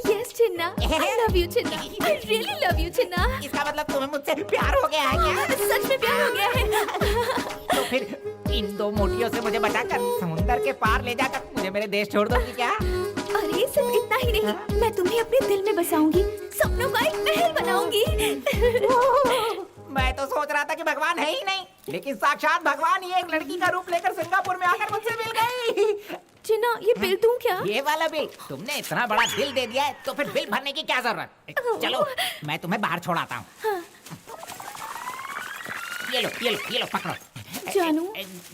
Yes Chinna, I love you Chinna, I really love you Chinna. इसका मतलब तुम्हें मुझसे प्यार हो गया है क्या? सच में प्यार हो गया है। तो फिर इन दो मोटियों से मुझे बचाकर समुंदर के पार ले जाकर मुझे मेरे देश छोड़ दोगी क्या? अरे सिर्फ इतना ही नहीं, मैं तुम्हें अपने दिल में बसाऊंगी, सपनों का एक महल बनाऊंगी। मैं तो सोच रहा था कि भगवान है ही नहीं, लेकिन साक्षात भगवान ही एक लड़की का रूप लेकर सिंगापुर में आकर मुझसे मिल गई। चिन्ना, ये बिल दूं क्या? ये वाला बिल? तुमने इतना बड़ा बिल दे दिया है तो फिर बिल भरने की क्या जरूरत? चलो मैं तुम्हें बाहर छोड़ाता हूँ। हाँ। ये लो पकड़ो। जानू,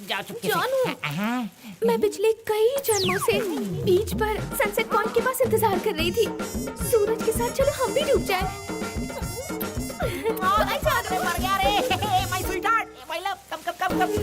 जाओ चुपके से। जानू, मैं पिछले कई जन्मों से बीच पर सनसेट पॉइंट के पास इंतजार कर रही थी। सूरज के साथ चलो हम भी डूब जाए। मर गया रे, माय स्वीटहार्ट, माय लव, कम। अरे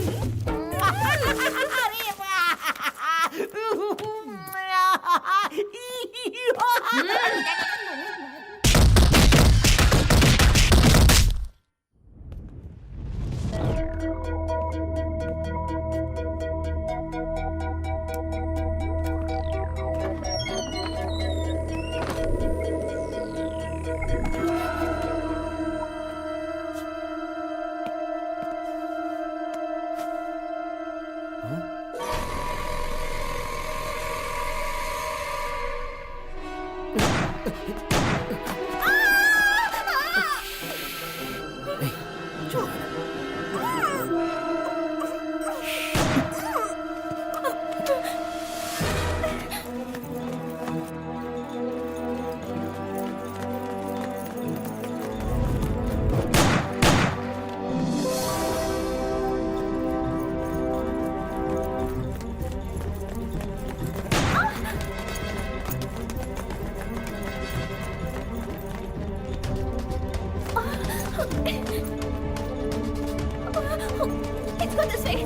Let's go this way.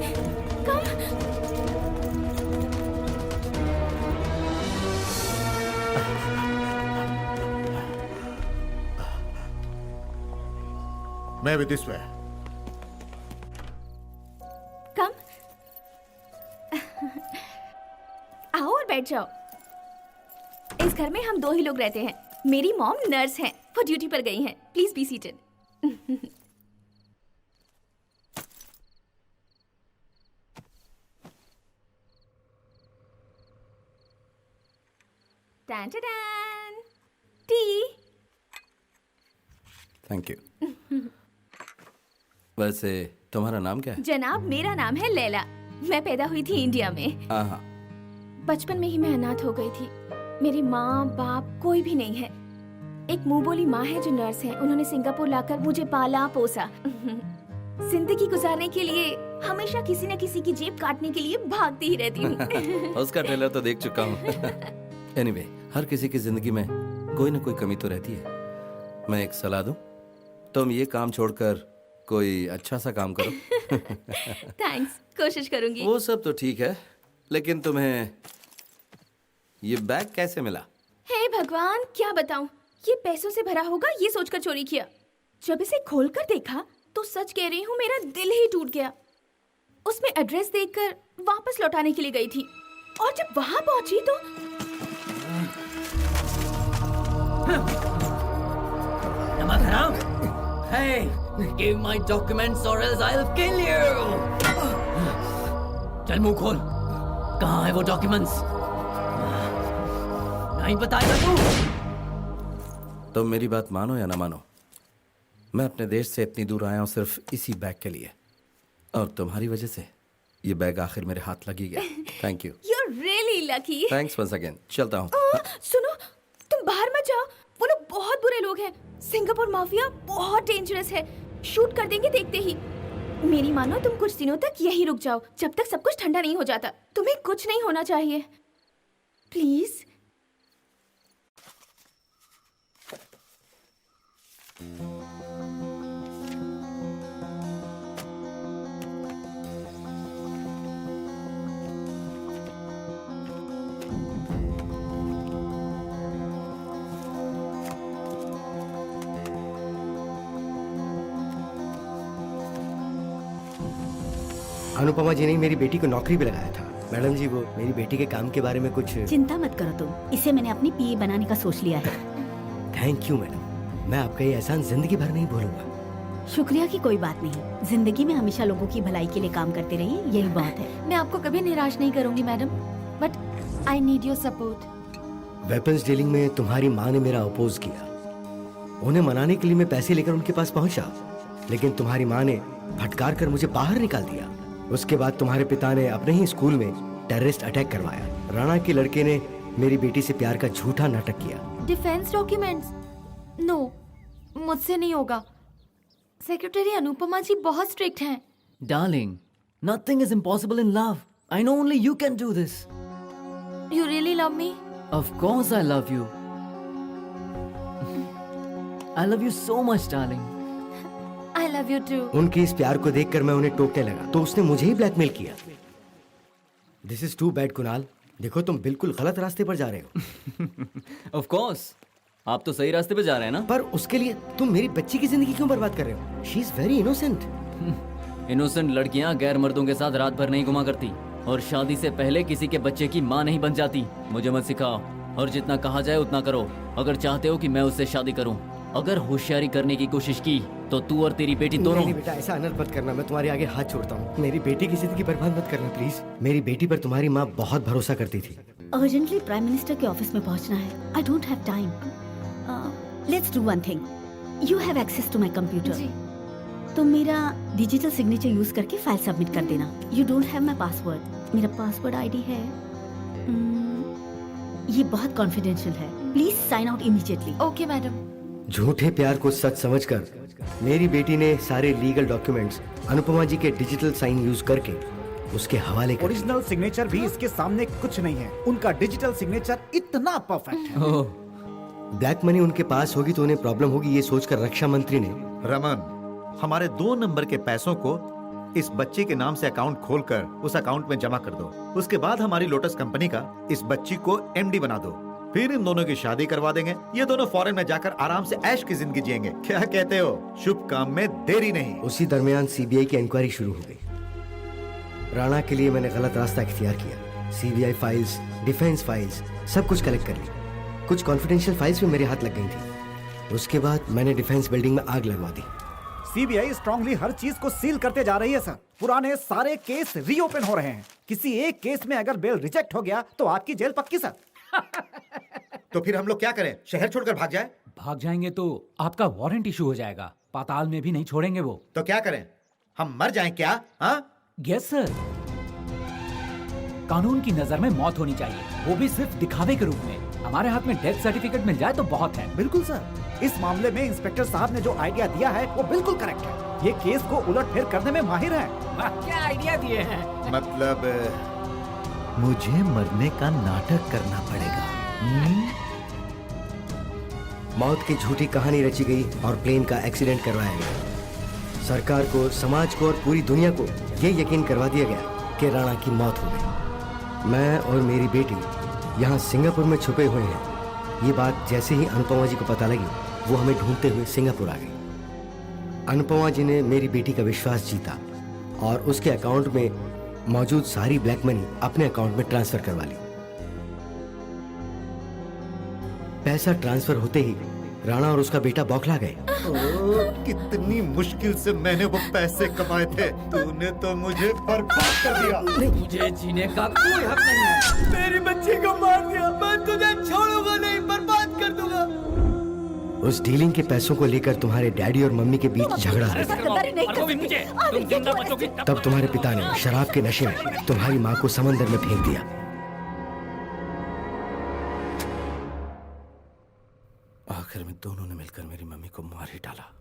Come. Maybe this way. Come. आओ और बैठ जाओ। इस घर में हम दो ही लोग रहते हैं। मेरी मॉम नर्स हैं, वो ड्यूटी पर गई हैं। Please be seated. Tan tan T. Thank you. वैसे तुम्हारा नाम क्या है? जनाब, मेरा नाम है लैला। मैं पैदा हुई थी इंडिया में। हाँ। बचपन में ही मैं अनाथ हो गई थी। मेरी माँ बाप कोई भी नहीं है। एक मुंह बोली माँ है जो नर्स है। उन्होंने सिंगापुर लाकर मुझे पाला पोसा। जिंदगी गुजारने के लिए हमेशा किसी न किसी की जेब काटने के लिए भागती ही रहती हूँ। उसका ट्रेलर तो देख चुका हूँ। एनीवे, हर किसी की जिंदगी में कोई न कोई कमी तो रहती है। मैं एक सलाह दूं, तुम ये काम छोड़कर कोई अच्छा सा काम करो। थैंक्स, कोशिश करूंगी। वो सब तो ठीक है, लेकिन तुम्हें ये बैग कैसे मिला? हे भगवान, क्या बताऊं, ये पैसों से भरा होगा ये सोचकर चोरी किया। जब इसे खोलकर देखा तो सच कह रही हूँ, मेरा दिल ही टूट गया। उसमें एड्रेस देखकर वापस लौटाने के लिए गई थी, और जब वहां पहुंची तो नमक हराम! Hey, give my documents or else I'll kill you! चल मुंह खोल, कहाँ है वो डॉक्यूमेंट्स? नहीं बताएगा तू? तुम मेरी बात मानो या ना मानो, मैं अपने देश से इतनी दूर आया हूँ सिर्फ इसी बैग के लिए, और तुम्हारी वजह से ये बैग आखिर मेरे हाथ लग ही गया। Thank you. You're really lucky. Thanks once again. चलता हूँ। सुनो, तुम बाहर मत जाओ। वो लोग बहुत बुरे लोग हैं। सिंगापुर माफिया बहुत डेंजरस है। शूट कर देंगे देखते ही। मेरी मानो, तुम कुछ दिनों तक यहीं रुक जाओ, जब तक सब कुछ ठंडा नहीं हो जाता। तुम्हें कुछ नहीं होना चाहिए, प्लीज। अनुपमा जी ने मेरी बेटी को नौकरी पे लगाया था। मैडम जी वो मेरी बेटी के काम के बारे में कुछ। चिंता मत करो तुम, इसे मैंने अपनी पीए बनाने का सोच लिया है। थैंक यू मैडम, मैं आपका ये एहसान जिंदगी भर नहीं भूलूंगा। शुक्रिया की कोई बात नहीं, जिंदगी में हमेशा लोगों की भलाई के लिए काम करते रहिए, यही बहुत है। मैं आपको कभी निराश नहीं करूंगी madam, but I need your support. Weapons dealing में तुम्हारी माँ ने मेरा अपोज किया। उन्हें मनाने के लिए मैं पैसे लेकर उनके पास पहुंचा, लेकिन तुम्हारी माँ ने फटकार कर मुझे बाहर निकाल दिया। उसके बाद तुम्हारे पिता ने अपने ही स्कूल में टेररिस्ट अटैक करवाया। राणा के लड़के ने मेरी बेटी से प्यार का झूठा नाटक किया। Defence documents? नो, मुझसे नहीं होगा। सेक्रेटरी अनुपमा जी बहुत स्ट्रिक्ट हैं। Darling, nothing is impossible in love. I know only you can do this. You really love me? Of course I love you. I love you so much, darling. I love you too. उनके इस प्यार को देखकर मैं उन्हें टोकने लगा तो उसने मुझे ही ब्लैकमेल किया। This is too bad Kunal, देखो तुम बिल्कुल गलत रास्ते पर जा रहे हो। Of course. आप तो सही रास्ते पे जा रहे हैं ना? पर उसके लिए तुम मेरी बच्ची की जिंदगी क्यों बर्बाद कर रहे हो? She is very innocent. Innocent लड़कियां गैर मर्दों के साथ रात भर नहीं घुमा करती और शादी से पहले किसी के बच्चे की माँ नहीं बन जाती। मुझे मत सिखाओ और जितना कहा जाए उतना करो अगर चाहते हो कि मैं उससे शादी करूं। अगर होशियारी करने की कोशिश की तो तू और तेरी बेटी दोनों। नहीं बेटा, ऐसा अनर्थ मत करना, मैं तुम्हारे आगे हाथ छोड़ता हूँ। मेरी बेटी की जिंदगी बर्बाद मत करना प्लीज। मेरी बेटी पर तुम्हारी माँ बहुत भरोसा करती थी। अर्जेंटली प्राइम मिनिस्टर के ऑफिस में पहुंचना है। I don't have time. Let's do one thing, you have access to my computer. तुम मेरा डिजिटल सिग्नेचर यूज करके फाइल सबमिट कर देना। You don't have my password. मेरा पासवर्ड आईडी है ये बहुत कॉन्फिडेंशियल है। Please sign out immediately. Okay madam. झूठे प्यार को सच समझकर मेरी बेटी ने सारे लीगल डॉक्यूमेंट्स अनुपमा जी के डिजिटल साइन यूज करके उसके हवाले कर। ओरिजिनल सिग्नेचर भी इसके सामने कुछ नहीं है। उनका डिजिटल सिग्नेचर इतना परफेक्ट है। ब्लैक मनी उनके पास होगी तो उन्हें प्रॉब्लम होगी, ये सोचकर रक्षा मंत्री ने। रमन, हमारे 2 नंबर के पैसों को इस बच्ची के नाम से अकाउंट खोलकर उस अकाउंट में जमा कर दो। उसके बाद हमारी लोटस कंपनी का इस बच्ची को एमडी बना दो। फिर इन दोनों की शादी करवा देंगे। ये दोनों फॉरेन में जाकर आराम से ऐश की जिंदगी जिएंगे। क्या कहते हो? शुभ काम में देरी नहीं। उसी दरमियान सीबीआई की इंक्वायरी शुरू हो गई। राणा के लिए मैंने गलत रास्ता इख्तियार किया। सीबीआई फाइल्स, डिफेंस फाइल्स सब कुछ कलेक्ट कर ली। कुछ कॉन्फिडेंशियल फाइल्स भी मेरे हाथ लग गई थी। उसके बाद मैंने डिफेंस बिल्डिंग में आग लगवा दी। सीबीआई स्ट्रांगली हर चीज को सील करते जा रही है सर। पुराने सारे केस रीओपन हो रहे हैं। किसी एक केस में अगर बेल रिजेक्ट हो गया तो आपकी जेल पक्की सर। तो फिर हम लोग क्या करें? शहर छोड़कर भाग जाए? भाग जाएंगे तो आपका वारंट इशू हो जाएगा। पाताल में भी नहीं छोड़ेंगे वो। तो क्या करें? हम मर जाएं क्या? हाँ? Yes sir. कानून की नजर में मौत होनी चाहिए, वो भी सिर्फ दिखावे के रूप में। हमारे हाथ में डेथ सर्टिफिकेट मिल जाए तो बहुत है। बिल्कुल सर, इस मामले में इंस्पेक्टर साहब ने जो आइडिया दिया है वो बिल्कुल करेक्ट है। ये केस को उलटफेर करने में माहिर हैं। क्या आइडिया दिए हैं? मतलब मुझे मरने का नाटक करना पड़ेगा। मौत की झूठी कहानी रची गई और प्लेन का एक्सीडेंट करवाया गया। सरकार को, समाज को और पूरी दुनिया को ये यकीन करवा दिया गया कि राणा की मौत हो गई। मैं और मेरी बेटी यहाँ सिंगापुर में छुपे हुए हैं। ये बात जैसे ही अनुपमा जी को पता लगी वो हमें ढूंढते हुए सिंगापुर आ गई। अनुपमा जी ने मेरी बेटी का विश्वास जीता और उसके अकाउंट में मौजूद सारी ब्लैक मनी अपने अकाउंट में ट्रांसफर करवा ली। पैसा ट्रांसफर होते ही राणा और उसका बेटा बौखला गए। कितनी मुश्किल से मैंने वो पैसे कमाए थे। तूने तो मुझे बर्बाद कर दिया। मुझे जीने का कोई हक नहीं है। मेरी बच्ची को मार दिया। मैं तुझे छोड़ूंगा नहीं, बर्बाद कर दूंगा। उस डीलिंग के पैसों को लेकर तुम्हारे डैडी और मम्मी के बीच झगड़ा हुआ। तब तुम्हारे पिता ने शराब के नशे में तुम्हारी माँ को समंदर में फेंक दिया। आखिर में दोनों ने मिलकर मेरी मम्मी को मार ही डाला।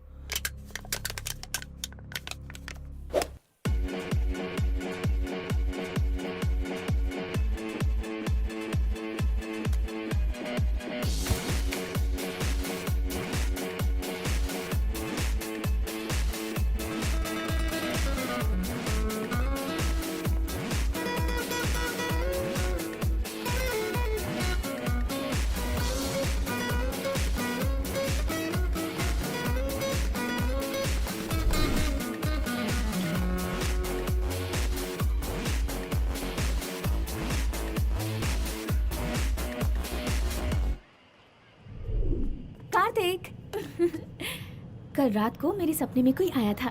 कल रात को मेरे सपने में कोई आया था।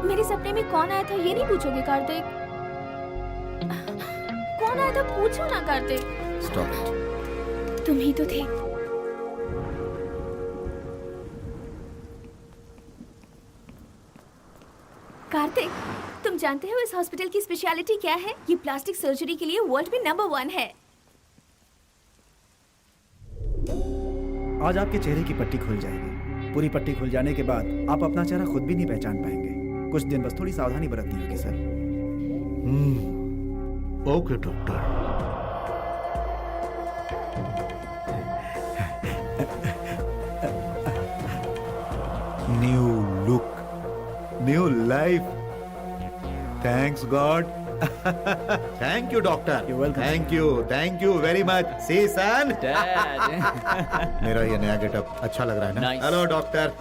मेरे सपने में कौन आया था ये नहीं पूछोगे कार्तिक? कौन आया था पूछो ना कार्तिक। Stop it. तुम ही तो थे। कार्तिक, तुम जानते हो इस हॉस्पिटल की स्पेशलिटी क्या है? ये प्लास्टिक सर्जरी के लिए वर्ल्ड में नंबर 1 है। आज आपके चेहरे की पट्टी खुल जाएगी। पूरी पट्टी खुल जाने के बाद आप अपना चेहरा खुद भी नहीं पहचान पाएंगे। कुछ दिन बस थोड़ी सावधानी बरतनी होगी सर। Okay doctor. New look, new life. Thanks God. Thank you doctor. Thank you very much. See son. मेरा ये नया गेटअप अच्छा लग रहा है ना? Nice. Hello doctor.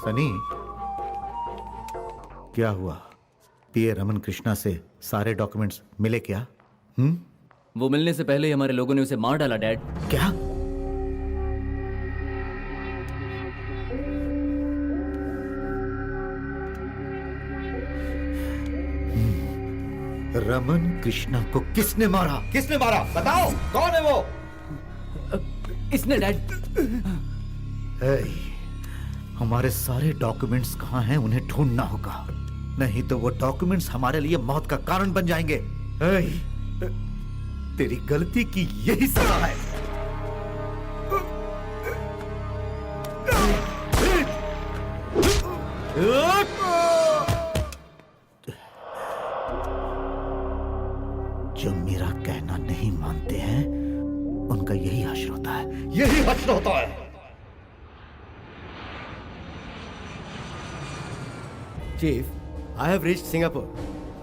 सनी, क्या हुआ? पीए रमन कृष्णा से सारे डॉक्यूमेंट्स मिले क्या? वो मिलने से पहले ही हमारे लोगों ने उसे मार डाला डैड। क्या? रमन कृष्णा को किसने मारा? किसने मारा? बताओ, कौन है वो? इसने डैड। हमारे सारे डॉक्यूमेंट्स कहाँ हैं? उन्हें ढूंढना होगा, नहीं तो वो डॉक्यूमेंट्स हमारे लिए मौत का कारण बन जाएंगे। तेरी गलती की यही सजा है। जो मेरा कहना नहीं मानते हैं उनका यही हश्र होता है, यही हश्र होता है। Chief, I have reached Singapore.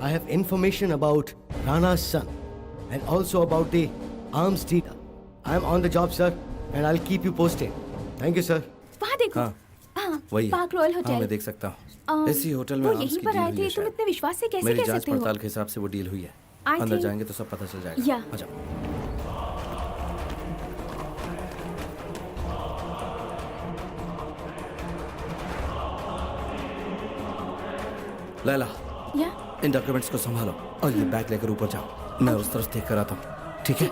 I have information about Rana's son and also about the arms deal. I am on the job, sir, and I'll keep you posted. Thank you, sir. वहाँ देखो। हाँ, वही है। पार्क रॉयल हाँ, होटल। मैं देख सकता हूँ। इसी होटल में वो आर्म्स यहीं की पर डील आए हुई थे। है तुम शायद। इतने विश्वास से कैसे मेरी कह जांच सकते हो? पड़ताल के हिसाब से वो डील हुई है। I अंदर think- जाएंगे तो सब पता चल जाएगा। Yeah. आ जाओ। लैला, या इन डॉक्यूमेंट्स को संभालो और ये बैग लेकर ऊपर जाओ। मैं उस तरफ देख कर आता हूँ, ठीक है?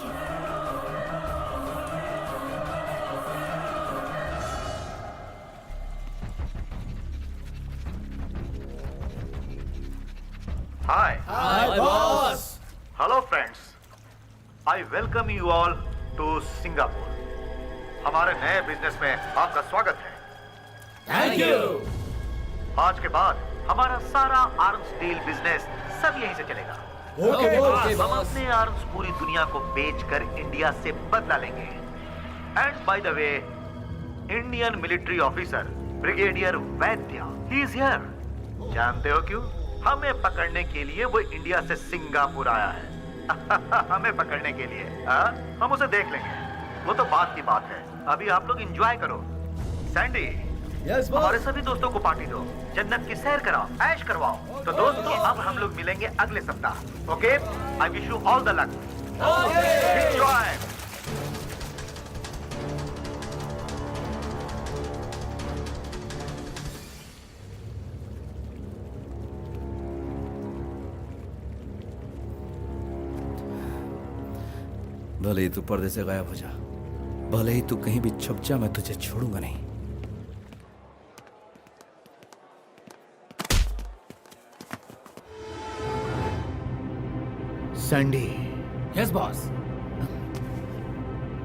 Hi. Hi, boss. Hello, friends. I welcome you all to Singapore. हमारे नए बिजनेस में आपका स्वागत है। Thank you. आज के बाद हमारा सारा आर्म्स डील बिजनेस सब यहीं से चलेगा। Okay, boss. हम अपने आर्म्स पूरी दुनिया को बेचकर इंडिया से बदला लेंगे। And by the way, Indian military officer brigadier Vaidya, he is here. जानते हो क्यों? हमें पकड़ने के लिए वो इंडिया से सिंगापुर आया है। हमें पकड़ने के लिए। हम उसे देख लेंगे, वो तो बात की बात है। अभी आप लोग एंजॉय करो। Sandy, Yes, boss. हमारे सभी दोस्तों को पार्टी दो, जन्नत की सैर कराओ, ऐश करवाओ। तो दोस्तों, अब हम लोग मिलेंगे अगले सप्ताह। Okay? I wish you all the luck. Enjoy. भले ही तू पर्दे से गायब हो जा, भले ही तू कहीं भी छुप जा, मैं तुझे छोड़ूंगा नहीं। Sandy, yes boss.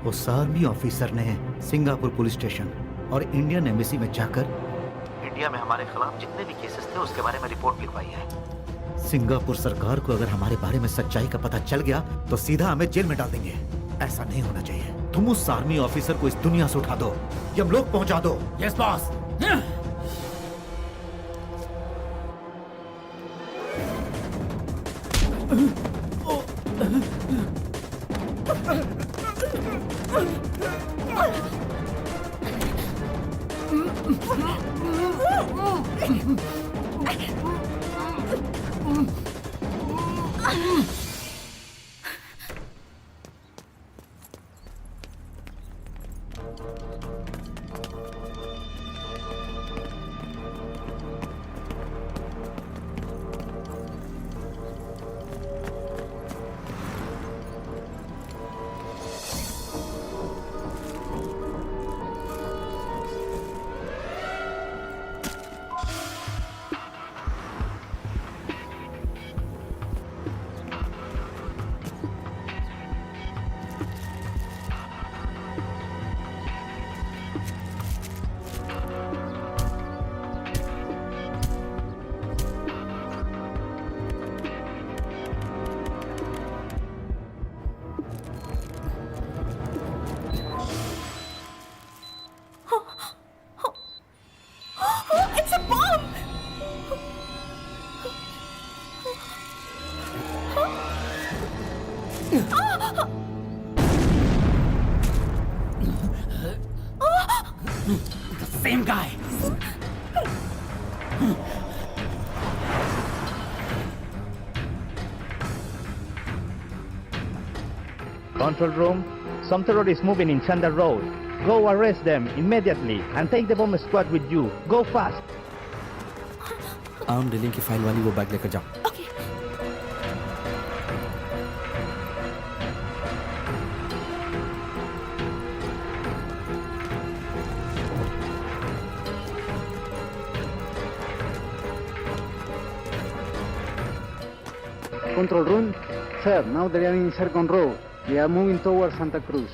उस आर्मी ऑफिसर ने सिंगापुर पुलिस स्टेशन और इंडियन एम्बेसी में जाकर इंडिया में हमारे खिलाफ जितने भी केसेस थे उसके बारे में रिपोर्ट लिखवाई है। सिंगापुर सरकार को अगर हमारे बारे में सच्चाई का पता चल गया तो सीधा हमें जेल में डाल देंगे। ऐसा नहीं होना चाहिए। तुम उस आर्मी ऑफिसर को इस दुनिया से उठा दो, यमलोक पहुंचा दो। Yes boss. It's a bomb! The same guy. Control room, some terrorists moving in Chandler Road. Go arrest them immediately and take the bomb squad with you. Go fast. Arm dealing की फाइल वाली वो बैग लेकर जाओ। Control room, sir, now they are in Circon Road. They are moving towards Santa Cruz.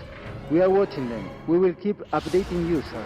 We are watching them. We will keep updating you, sir.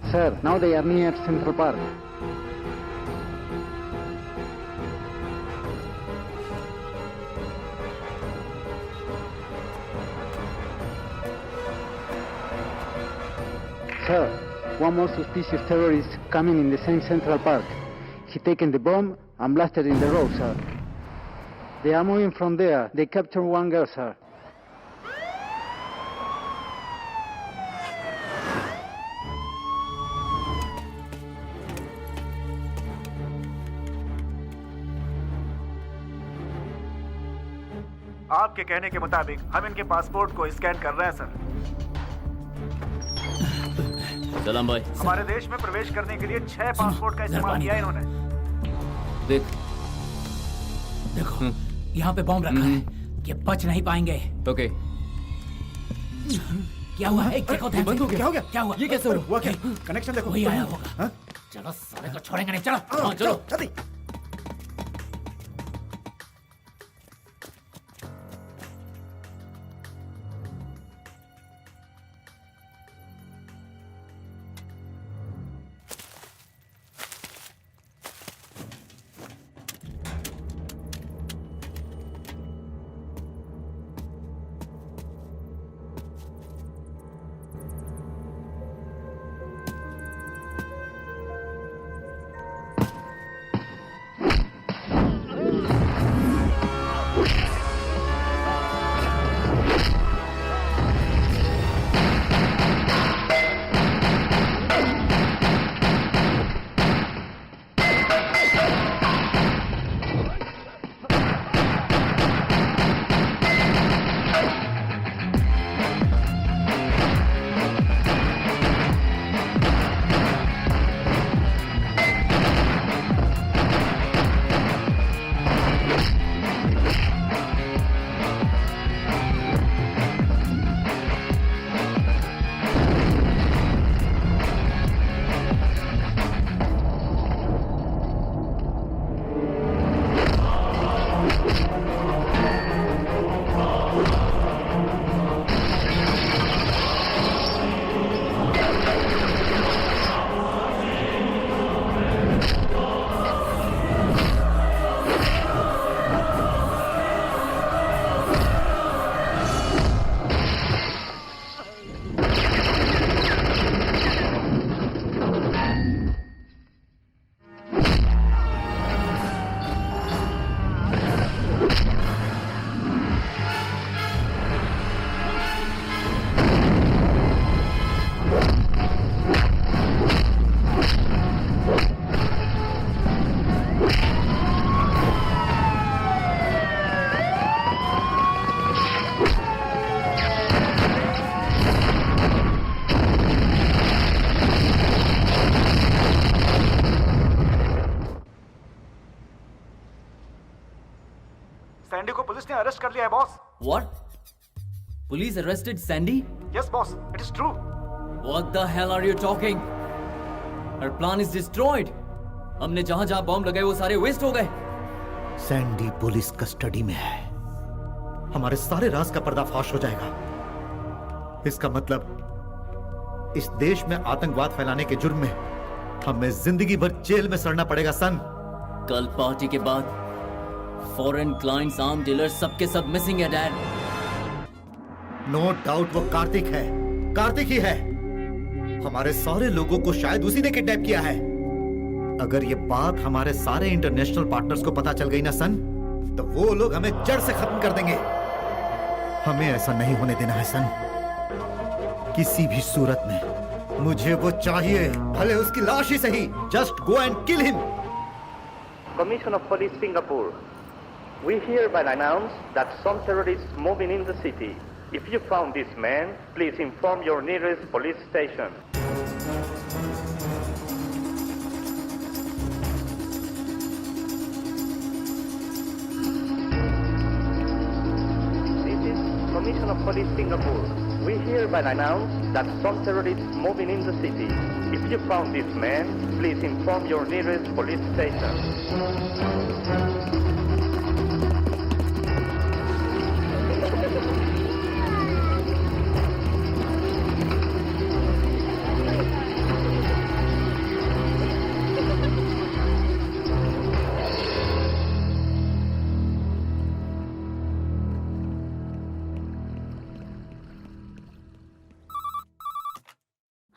Sir, now they are near Central Park. Sir, one more suspicious terrorist coming in the same Central Park. He taken the bomb and blasted in the road, sir. They are moving from there. They captured one girl, sir. आपके कहने के मुताबिक हम इनके पासपोर्ट को स्कैन कर रहे हैं सर। सलाम भाई। हमारे देश में प्रवेश करने के लिए 6 पासपोर्ट का इस्तेमाल किया इन्होंने। देखो यहाँ पे बॉम्ब रखा है, ये बच नहीं पाएंगे। ओके। क्या हुआ? एक देखो ध्यान से। क्या हो गया? क्या हुआ? ये कैसे हुआ? क्या कनेक्शन देखो। वही आया होगा। चलो सारे को छोड़ेंगे नहीं। चलो चलो जल्दी। सैंडी को पुलिस ने अरेस्ट कर लिया है boss. What? Police arrested Sandy? Yes boss, it is true. What the hell are you talking? Our plan is destroyed. हमने जहां जहां बॉम्ब लगाए वो सारे वेस्ट हो गए। सैंडी पुलिस कस्टडी में है। हमारे सारे राज का पर्दाफाश हो जाएगा। इसका मतलब इस देश में आतंकवाद फैलाने के जुर्म में हमें जिंदगी भर जेल में सड़ना पड़ेगा सन। कल पार्टी के बाद फॉरेन क्लाइंट्स, आर्म डीलर्स सबके सब मिसिंग है डैड। नो डाउट वो कार्तिक है, कार्तिक ही है। हमारे सारे लोगों को शायद उसी ने किडनैप किया है। अगर ये बात हमारे सारे इंटरनेशनल पार्टनर्स को पता चल गई ना सन, तो वो लोग हमें जड़ से खत्म कर देंगे। हमें ऐसा नहीं होने देना है सन, किसी भी सूरत में। मुझे वो चाहिए, भले उसकी लाश ही सही। Just go and kill him. Commission of Police Singapore, we hereby announce that some terrorists moving in the city. If you found this man, please inform your nearest police station. This is Commission of Police Singapore. We hereby announce that some terrorists moving in the city. If you found this man, please inform your nearest police station.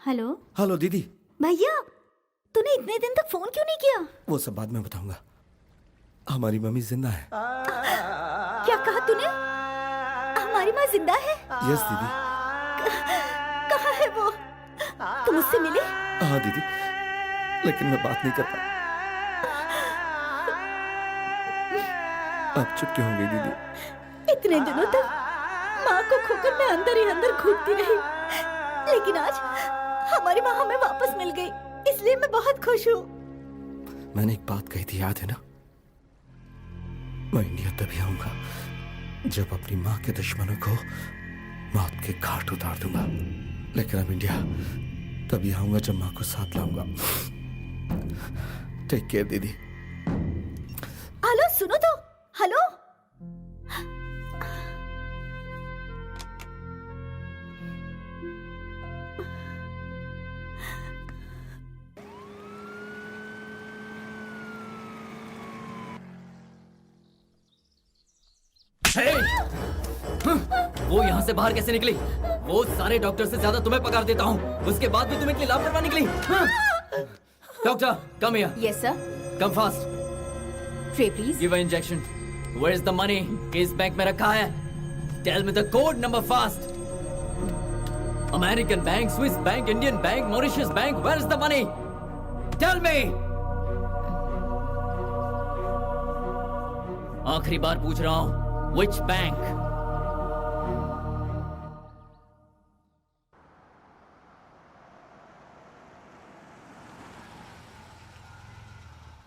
Hello hello दीदी। भैया, तूने इतने दिन तक फोन क्यों नहीं किया? वो सब बाद में बताऊंगा। हमारी मम्मी जिंदा है। क्या कहा तूने? हमारी माँ जिंदा है? यस दीदी। कहाँ है वो? तुम उससे मिले? हाँ दीदी, लेकिन मैं बात नहीं कर पाया। आप चुप क्यों हो गई दीदी? इतने दिनों तक माँ को खोकर मैं अंदर ही अंदर घूमती रही, लेकिन आज हमारी माँ हमें वापस मिल गई, इसलिए मैं बहुत खुश हूँ। मैंने एक बात कही थी, याद है ना? मैं इंडिया तभी आऊंगा जब अपनी माँ के दुश्मनों को मौत के घाट उतार दूंगा। लेकिन अब इंडिया तभी आऊंगा जब माँ को साथ लाऊंगा। टेक केयर दीदी। हेलो, सुनो तो। हेलो, वो यहाँ से बाहर कैसे निकली? वो सारे डॉक्टर से ज्यादा तुम्हें पगार देता हूँ, उसके बाद भी तुम इतनी लापरवाह निकली। Doctor, come here. Yes sir. Come fast. Tray please. Give a injection. Where is the money? किस बैंक में रखा है? Tell me the code number fast. American bank, Swiss bank, Indian bank, Mauritius bank, where is the money? Tell me. आखिरी बार पूछ रहा हूँ, which bank?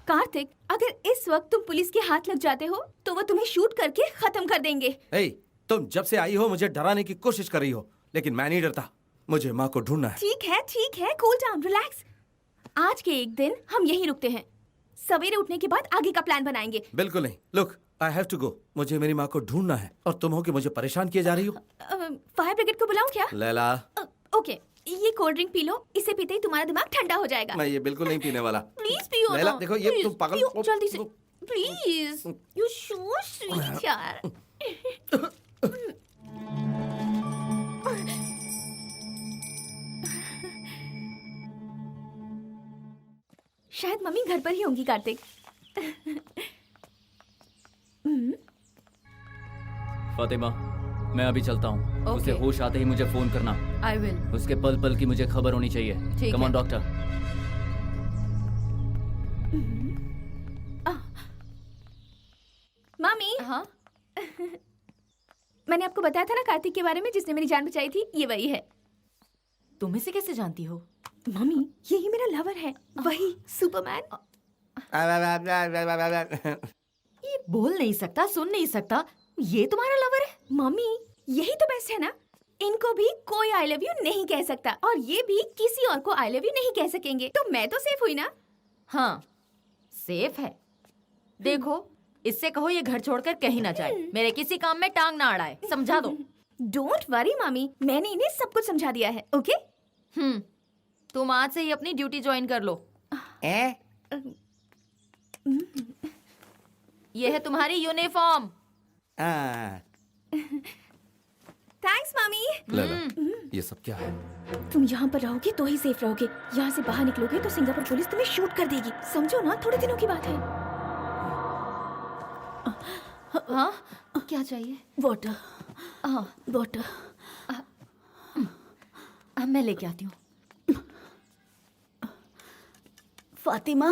कार्तिक, अगर इस वक्त तुम पुलिस के हाथ लग जाते हो तो वो तुम्हें शूट करके खत्म कर देंगे। ए, तुम जब से आई हो मुझे डराने की कोशिश कर रही हो, लेकिन मैं नहीं डरता। मुझे माँ को ढूंढना है। ठीक है, कूल डाउन, रिलैक्स। आज के एक दिन हम यहीं रुकते हैं, सवेरे उठने के बाद आगे का प्लान बनाएंगे। बिल्कुल नहीं। Look, I have to go. मुझे मेरी माँ को ढूंढना है और तुम हो कि मुझे परेशान किए जा रही हो। फायर ब्रिगेड को बुलाऊं क्या? लैला, ओके, ये कोल्ड ड्रिंक पी लो, इसे पीते ही तुम्हारा दिमाग ठंडा हो जाएगा। मैं ये बिल्कुल नहीं पीने वाला। प्लीज पियो लैला, ना। देखो ये Please, तुम पागल पियो, जल्दी से प्लीज। यू सो स्वीट यार। शायद मम्मी घर पर ही होंगी कार्तिक। फातिमा, मैं अभी चलता हूँ। Okay. उसे होश आते ही मुझे फोन करना। I will. उसके पल पल की मुझे खबर होनी चाहिए। ठीक कम है। On doctor. मम्मी। हाँ। मैंने आपको बताया था ना कार्तिक के बारे में, जिसने मेरी जान बचाई थी। ये वही है। तुम इसे कैसे जानती हो? मम्मी, यही मेरा लवर है, वही सुपरमैन। ये बोल नहीं सकता, सुन नहीं सकता, ये तुम्हारा लवर है? मम्मी यही तो बेस्ट है ना, इनको भी कोई आई लव यू नहीं कह सकता और ये भी किसी और को आई लव यू नहीं कह सकेंगे, तो मैं तो सेफ हुई ना। हाँ सेफ है। देखो इससे कहो ये घर छोड़कर कहीं ना जाए, मेरे किसी काम में टांग ना अड़ाए, समझा दो। डोंट वरी मामी, मैंने इन्हें सब कुछ समझा दिया है। ओके तुम आज से ही अपनी ड्यूटी ज्वाइन कर लो। ये है तुम्हारी यूनिफॉर्म। थैंक्स मामी। लैला, ये सब क्या है? तुम यहाँ पर रहोगे तो ही सेफ रहोगे, यहाँ से बाहर निकलोगे तो सिंगापुर पुलिस तुम्हें शूट कर देगी, समझो ना, थोड़े दिनों की बात है। हाँ क्या चाहिए? वाटर। हाँ वाटर। मैं लेके आती हूँ। फातिमा,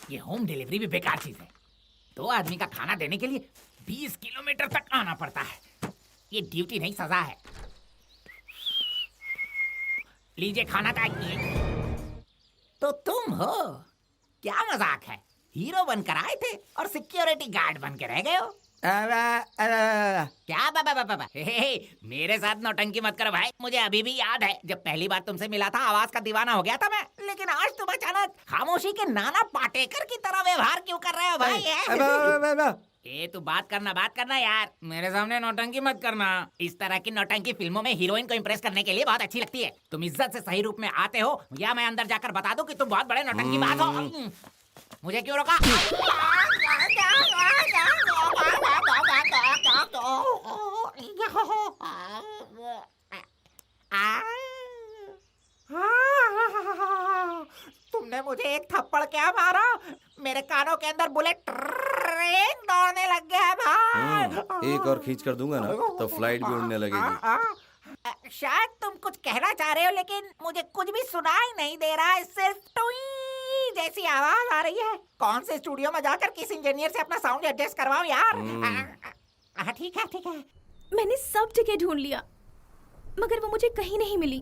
ये होम डिलीवरी भी बेकार चीज है। 2 आदमी का खाना देने के लिए 20 किलोमीटर तक आना पड़ता है। ये ड्यूटी नहीं, सजा है। लीजिए खाना खाइए। तो तुम हो? क्या मजाक है? हीरो बनकर आए थे और सिक्योरिटी गार्ड बन के रह गए हो। क्या बाबा मेरे साथ नौटंकी मत करो भाई। मुझे अभी भी याद है जब पहली बार तुमसे मिला था, आवाज का दीवाना हो गया था मैं, लेकिन आज तुम अचानक खामोशी के नाना पाटेकर की तरह व्यवहार क्यों कर रहे हो भाई? ए तू बात करना यार, मेरे सामने नौटंकी मत करना। इस तरह की नौटंकी फिल्मों में हीरोइन को इम्प्रेस करने के लिए बहुत अच्छी लगती है। तुम इज्जत से सही रूप में आते हो या मैं अंदर जाकर बता दूं कि तुम बहुत बड़े नौटंकी बाज हो। मुझे क्यों रोका? तुमने मुझे एक थप्पड़ क्या मारा? मेरे कानों के अंदर बुलेट ट्रेन दौड़ने लग गया है भाई। एक और खींच कर दूंगा ना तो फ्लाइट भी उड़ने लगेगी। शायद तुम कुछ कहना चाह रहे हो लेकिन मुझे कुछ भी सुनाई नहीं दे रहा है, सिर्फ टुई जैसी आवाज आ रही है। कौन से स्टूडियो में जाकर किस इंजीनियर से अपना साउंड एडजस्ट करवाऊं यार? ठीक है। मैंने सब जगह ढूंढ लिया मगर वो मुझे कहीं नहीं मिली।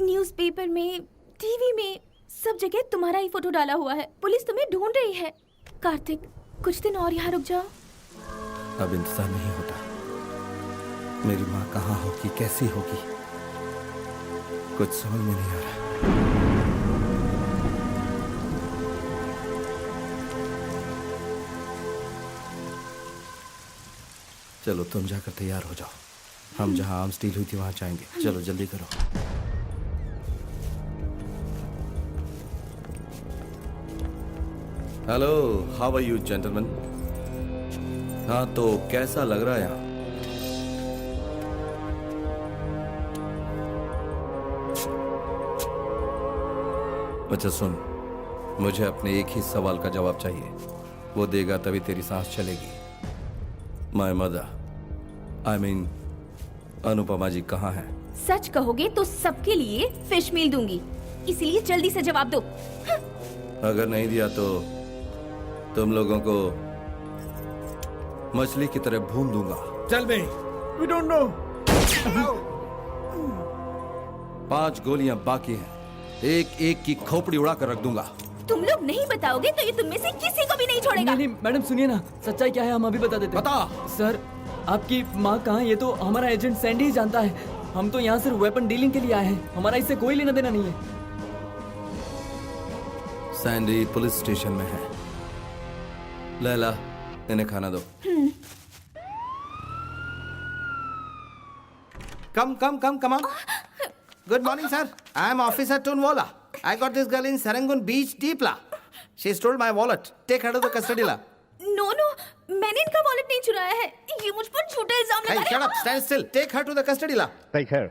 न्यूज़पेपर में, टीवी में, सब जगह तुम्हारा ही फोटो डाला हुआ है। पुलिस तुम्हें ढूंढ रही है। कार्तिक, कुछ दिन और यहाँ रुक जाओ। अब इंतजार नहीं होता। मेरी माँ कहाँ होगी, कैसी होगी, कुछ समझ में नहीं आ रहा। चलो तुम जाकर तैयार हो जाओ, हम जहाँ आर्म्स डील हुई थी वहां जाएंगे। चलो जल्दी करो। Hello, how are you gentleman? हाँ तो कैसा लग रहा है यहाँ? अच्छा सुन, मुझे अपने एक ही सवाल का जवाब चाहिए, वो देगा तभी तेरी सांस चलेगी। My mother, I mean Anupama ji कहाँ है? सच कहोगे तो सबके लिए फिश मील दूंगी, इसलिए जल्दी से जवाब दो। अगर नहीं दिया तो तुम लोगों को मछली की तरह भून दूंगा। चल बे, वी डोंट नो। 5 गोलियां बाकी हैं, एक एक की खोपड़ी उड़ा कर रख दूंगा। तुम लोग नहीं बताओगे तो ये तुम में से किसी को भी नहीं छोड़ेगा। नहीं मैडम सुनिए ना, सच्चाई क्या है हम अभी बता देते हैं। बता। सर आपकी माँ कहाँ, ये तो हमारा एजेंट सैंडी ही जानता है। हम तो यहाँ सिर्फ वेपन डीलिंग के लिए आए हैं, हमारा इससे कोई लेना देना नहीं है। सैंडी पुलिस स्टेशन में है। लैला, इन्हें खाना दो। Come on. Good morning sir, I am officer Toonwala. I got this girl in Serangoon Beach, Deepla. She stole my wallet. Take her to the custody la. No no, मैंने इनका वॉलेट नहीं चुराया है। ये मुझ पर झूठे इल्जाम लगा Hey, रहे हैं। shut up. Stand still. Take her to the custody la. Take her.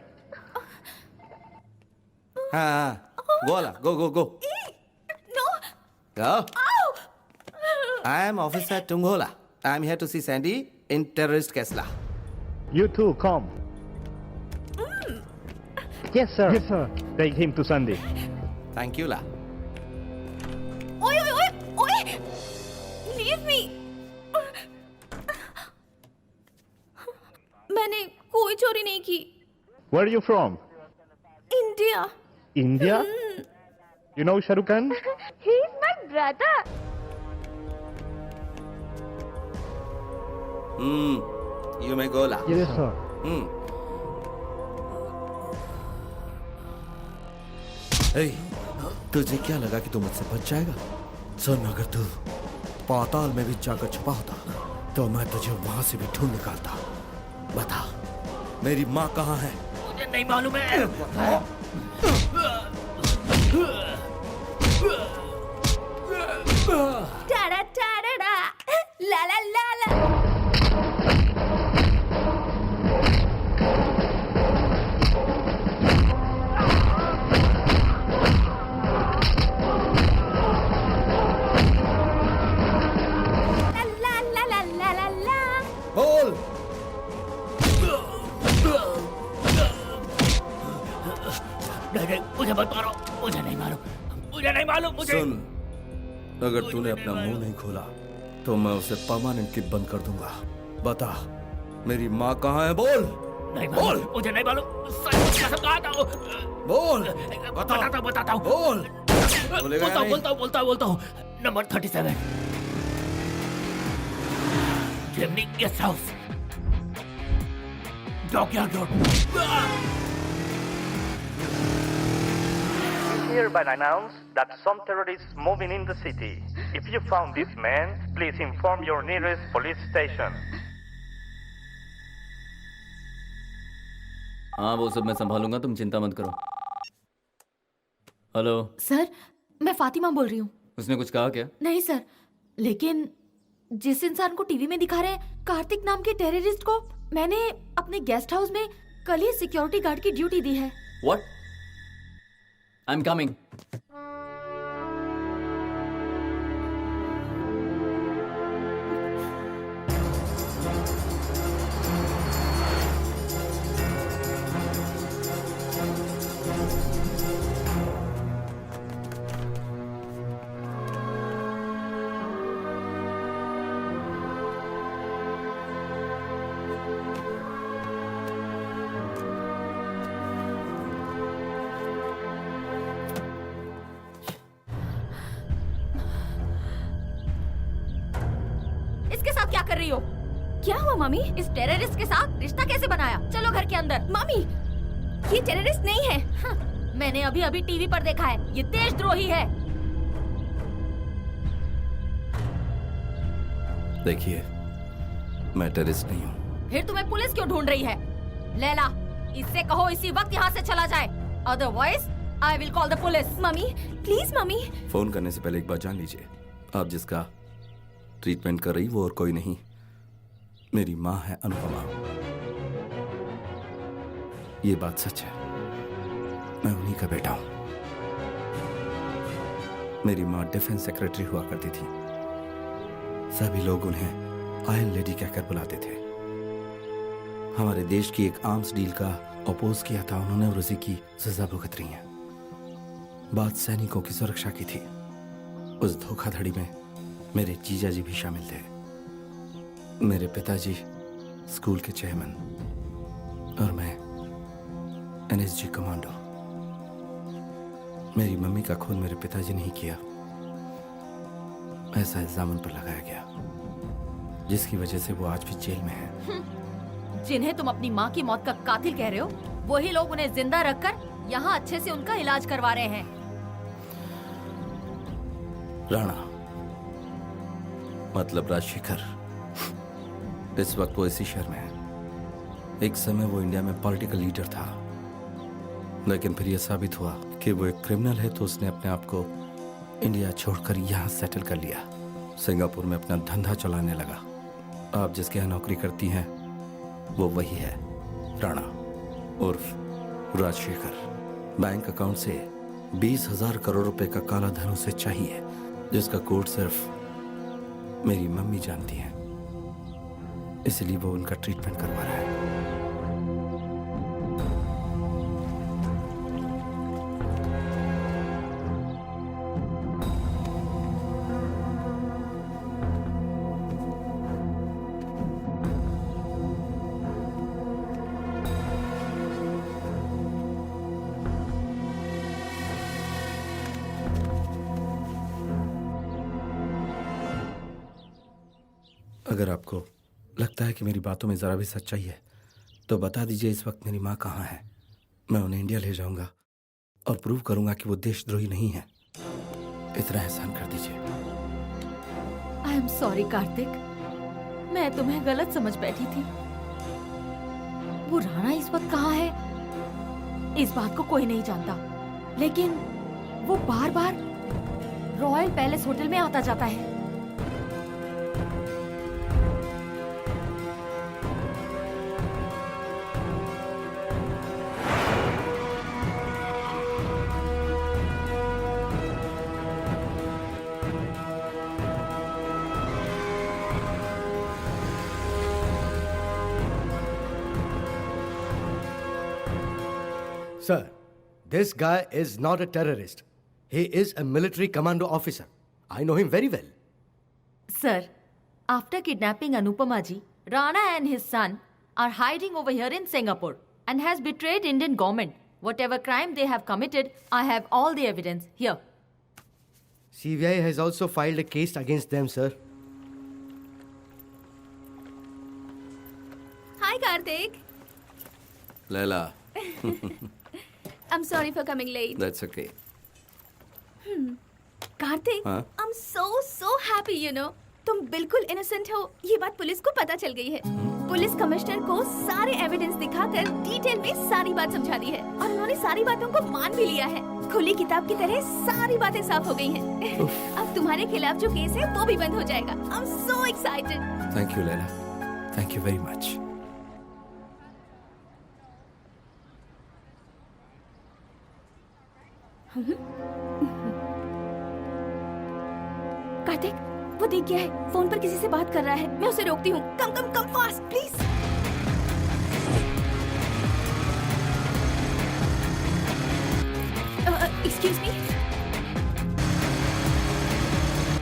हाँ, go la. Go. No, Go. आओ। I am Officer Tunghola. I am here to see Sandy in terrorist case la. You too, come. Yes, sir. Yes, sir. Take him to Sandy. Thank you la. ओए, लीव मी। मैंने कोई चोरी नहीं की। Where are you from? India. India? You know Shah Rukh Khan? He is my brother. You may go la. Yes, sir. Hey, तुझे क्या लगा कि तू मुझसे बच जाएगा? सुन, अगर तू पाताल में भी जाकर छुपा होता तो मैं तुझे वहां से भी ढूंढ निकालता। बता, मेरी माँ कहाँ है? मुझे नहीं मालूम है। टाडा टाडा ला ला ला ला। बोल। नहीं, मुझे मत मारो। मुझे नहीं मालूम। सुन, अगर तूने अपना मुंह नहीं खोला तो मैं उसे परमानेंटली बंद कर दूंगा। बता, मेरी माँ कहाँ है? बोल। नहीं बोल। मुझे नहीं मालूम। कसम खाता हूँ। बोल। बताता हूँ। बोल। बोलेगा या नहीं? बोलता हूँ। Number 37 chimney guest house, dockyard road. Hereby announce that some terrorists moving in the city. If you found this man, please inform your nearest police station. हाँ, वो सब मैं संभालूंगा, तुम चिंता मत करो। हेलो सर, मैं फातिमा बोल रही हूँ। उसने कुछ कहा क्या? नहीं सर, लेकिन जिस इंसान को टीवी में दिखा रहे हैं, कार्तिक नाम के टेररिस्ट को, मैंने अपने गेस्ट हाउस में कल ही सिक्योरिटी गार्ड की ड्यूटी दी है। What? I'm coming. इसके साथ क्या कर रही हो? क्या हुआ मामी? इस टेररिस्ट के साथ रिश्ता कैसे बनाया? चलो घर के अंदर। मामी, ये टेररिस्ट नहीं है। हाँ, मैंने अभी अभी टीवी पर देखा है, ये देशद्रोही है। देखिए, मैं टेररिस्ट नहीं हूँ। फिर तुम्हें पुलिस क्यों ढूंढ रही है? लैला, इससे कहो इसी वक्त यहाँ से चला जाए, otherwise I will call the police. Mummy, please mummy. Phone करने से पहले एक बात जान लीजिए, आप जिसका ट्रीटमेंट कर रही वो और कोई नहीं, मेरी माँ है अनुपमा। ये बात सच है, मैं उन्हीं का बेटा हूं। मेरी माँ डिफेंस सेक्रेटरी हुआ करती थी। सभी लोग उन्हें आयरन लेडी कहकर बुलाते थे। हमारे देश की एक आर्म्स डील का अपोज किया था उन्होंने और उसी की सजा भुगत रही है। बात सैनिकों की सुरक्षा की थी। उस धोखाधड़ी में मेरे जीजा जी भी शामिल थे। मेरे पिताजी स्कूल के चेयरमैन और मैं एनएसजी कमांडो। मेरी मम्मी का खून मेरे पिताजी ने ही किया, ऐसा इल्जाम उन पर लगाया गया, जिसकी वजह से वो आज भी जेल में है। जिन्हें तुम अपनी माँ की मौत का कातिल कह रहे हो, वही लोग उन्हें जिंदा रखकर यहाँ अच्छे से उनका इलाज करवा रहे हैं। राणा मतलब राजशेखर, इस वक्त वो इसी शहर में है। एक समय वो इंडिया में पॉलिटिकल लीडर था, लेकिन फिर यह साबित हुआ कि वो एक क्रिमिनल है तो उसने अपने आप को इंडिया छोड़कर यहाँ सेटल कर लिया। सिंगापुर में अपना धंधा चलाने लगा। आप जिसके यहाँ नौकरी करती हैं वो वही है, राणा उर्फ राजशेखर। बैंक अकाउंट से 20,000 करोड़ रुपए का काला धन उसे चाहिए, जिसका कोड सिर्फ मेरी मम्मी जानती है। इसलिए वो उनका ट्रीटमेंट करवा रहा है। अगर आपको लगता है कि मेरी बातों में ज़रा भी सच्चाई है तो बता दीजिए इस वक्त मेरी माँ कहाँ है। मैं उन्हें इंडिया ले जाऊंगा और प्रूव करूंगा कि वो देशद्रोही नहीं है। इतना एहसान कर दीजिए। आई एम सॉरी कार्तिक, मैं तुम्हें गलत समझ बैठी थी। वो राणा इस वक्त कहाँ है इस बात को कोई नहीं जानता, लेकिन वो बार बार रॉयल पैलेस होटल में आता जाता है। Sir, this guy is not a terrorist. He is a military commando officer. I know him very well. Sir, after kidnapping Anupama ji, Rana and his son are hiding over here in Singapore and has betrayed Indian government. Whatever crime they have committed, I have all the evidence here. CBI has also filed a case against them, sir. Hi, Karthik. Laila. I'm sorry for coming late. That's okay. Kartik, हाँ? I'm so happy, you know. तुम बिल्कुल इनोसेंट हो, ये बात पुलिस को पता चल गई है। पुलिस कमिश्नर को सारे एविडेंस दिखाकर डिटेल में सारी बात समझा दी है और उन्होंने सारी बातों को मान भी लिया है। खुली किताब की तरह सारी बातें साफ हो गई हैं। अब तुम्हारे खिलाफ जो केस है वो भी बंद हो जाएगा। I'm so excited. Thank you, Laila. Thank you very much. Kartik, वो देख गया है, फोन पर किसी से बात कर रहा है। मैं उसे रोकती हूँ। Come fast please. Excuse me.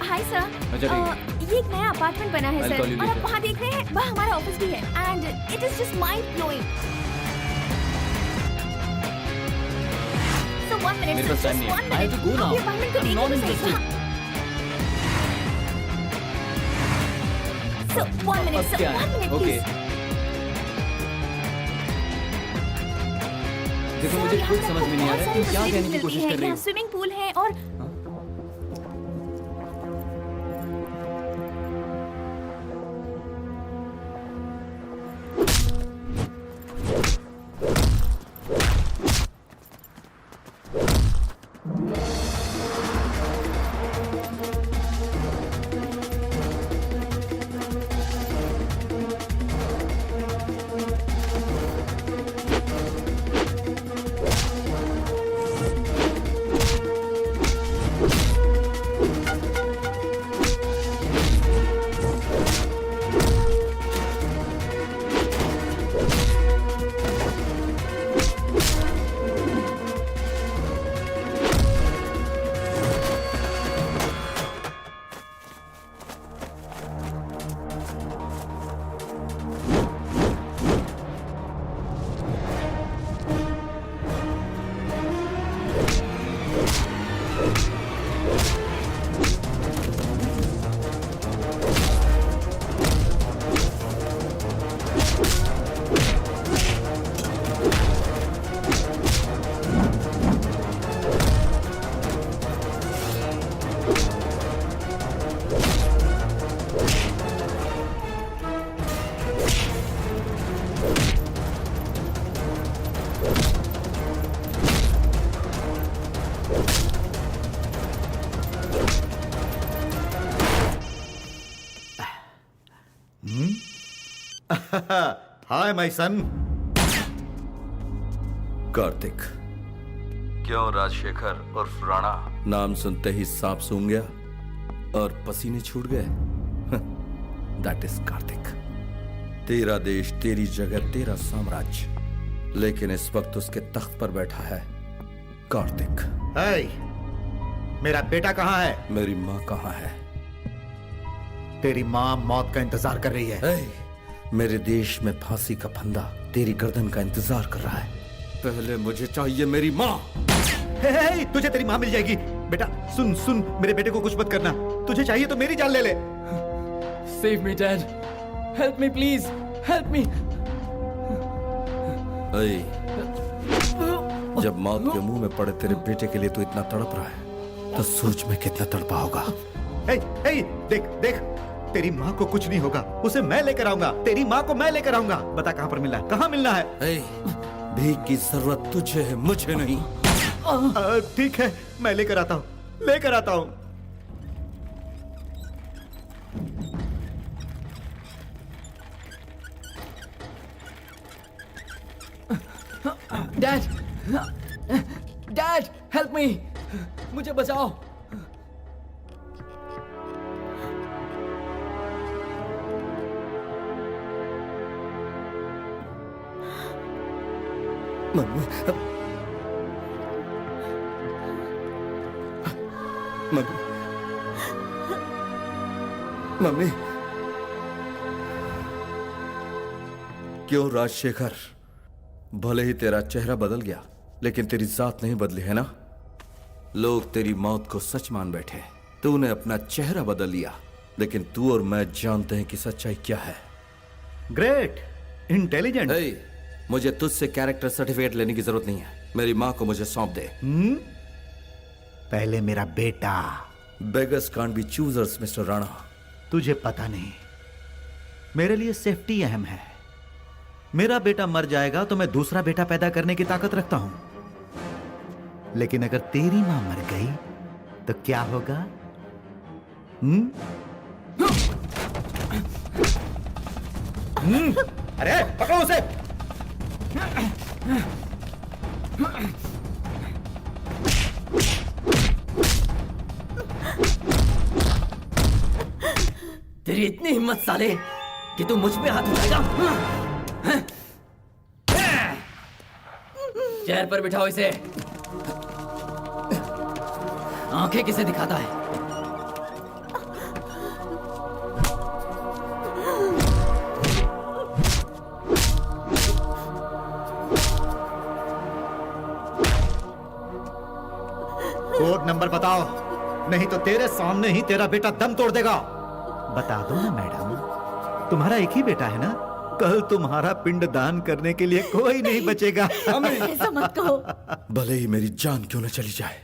Hi sir, ये एक नया अपार्टमेंट बना है सर, और आप वहाँ देख रहे हैं, वहाँ हमारा ऑफिस भी है and it is just mind blowing. So 1 minute, मेरे पास टाइम नहीं है। I have to go now. I'm not interested. So 1 minute, sir. 1 minute, please. देखो मुझे खुद समझ में नहीं आ रहा है तुम क्या कहने की कोशिश कर रही हो। स्विमिंग पूल है और हाय माय सन। कार्तिक। क्यों राजशेखर उर्फ राणा? नाम सुनते ही सांप सूंघ गया और पसीने छूट गए। That is Kartik. तेरा देश, तेरी जगह, तेरा साम्राज्य, लेकिन इस वक्त उसके तख्त पर बैठा है कार्तिक। hey, मेरा बेटा कहाँ है? मेरी माँ कहाँ है? तेरी माँ मौत का इंतजार कर रही है। hey, मेरे देश में फांसी का फंदा तेरी गर्दन का इंतजार कर रहा है। पहले मुझे चाहिए मेरी माँ। hey, तुझे तेरी माँ मिल जाएगी। बेटा सुन सुन, मेरे बेटे को कुछ मत करना। तुझे चाहिए तो मेरी जान ले ले। Save me, Dad. Help me, please. Help me. जब मौत के मुंह में पड़े तेरे बेटे के लिए तू इतना तड़प रहा है, तो सोच में कितना तड़पा होगा। देख देख, तेरी माँ को कुछ नहीं होगा, उसे मैं लेकर आऊंगा। तेरी माँ को मैं लेकर आऊंगा। बता कहाँ पर मिलना है, कहाँ मिलना है? भीख की जरूरत तुझे है, मुझे नहीं। ठीक है, मैं लेकर आता हूँ, लेकर आता हूँ। Dad! Dad! Help me! मुझे बचाओ! मम्मी, मम्मी, मम्मी, क्यों राजशेखर? भले ही तेरा चेहरा बदल गया, लेकिन तेरी जात नहीं बदली है ना? लोग तेरी मौत को सच मान बैठे। तूने अपना चेहरा बदल लिया, लेकिन तू और मैं जानते हैं कि सच्चाई क्या है। Great, intelligent. मुझे तुझसे कैरेक्टर सर्टिफिकेट लेने की जरूरत नहीं है। मेरी माँ को मुझे सौंप दे। पहले मेरा बेटा। Beggars can't be choosers mister Rana. तुझे पता नहीं, मेरे लिए सेफ्टी अहम है। मेरा बेटा मर जाएगा तो मैं दूसरा बेटा पैदा करने की ताकत रखता हूं, लेकिन अगर तेरी मां मर गई तो क्या होगा? अरे पकड़ो उसे। तेरी इतनी हिम्मत साले कि तू मुझ पे हाथ उठाएगा? चेयर पर बिठाओ इसे। आंखें किसे दिखाता है? कोड नंबर बताओ, नहीं तो तेरे सामने ही तेरा बेटा दम तोड़ देगा। बता दो ना मैडम, तुम्हारा एक ही बेटा है ना? कल तुम्हारा पिंड दान करने के लिए कोई नहीं बचेगा। ऐसा मत कहो। भले ही मेरी जान क्यों न चली जाए,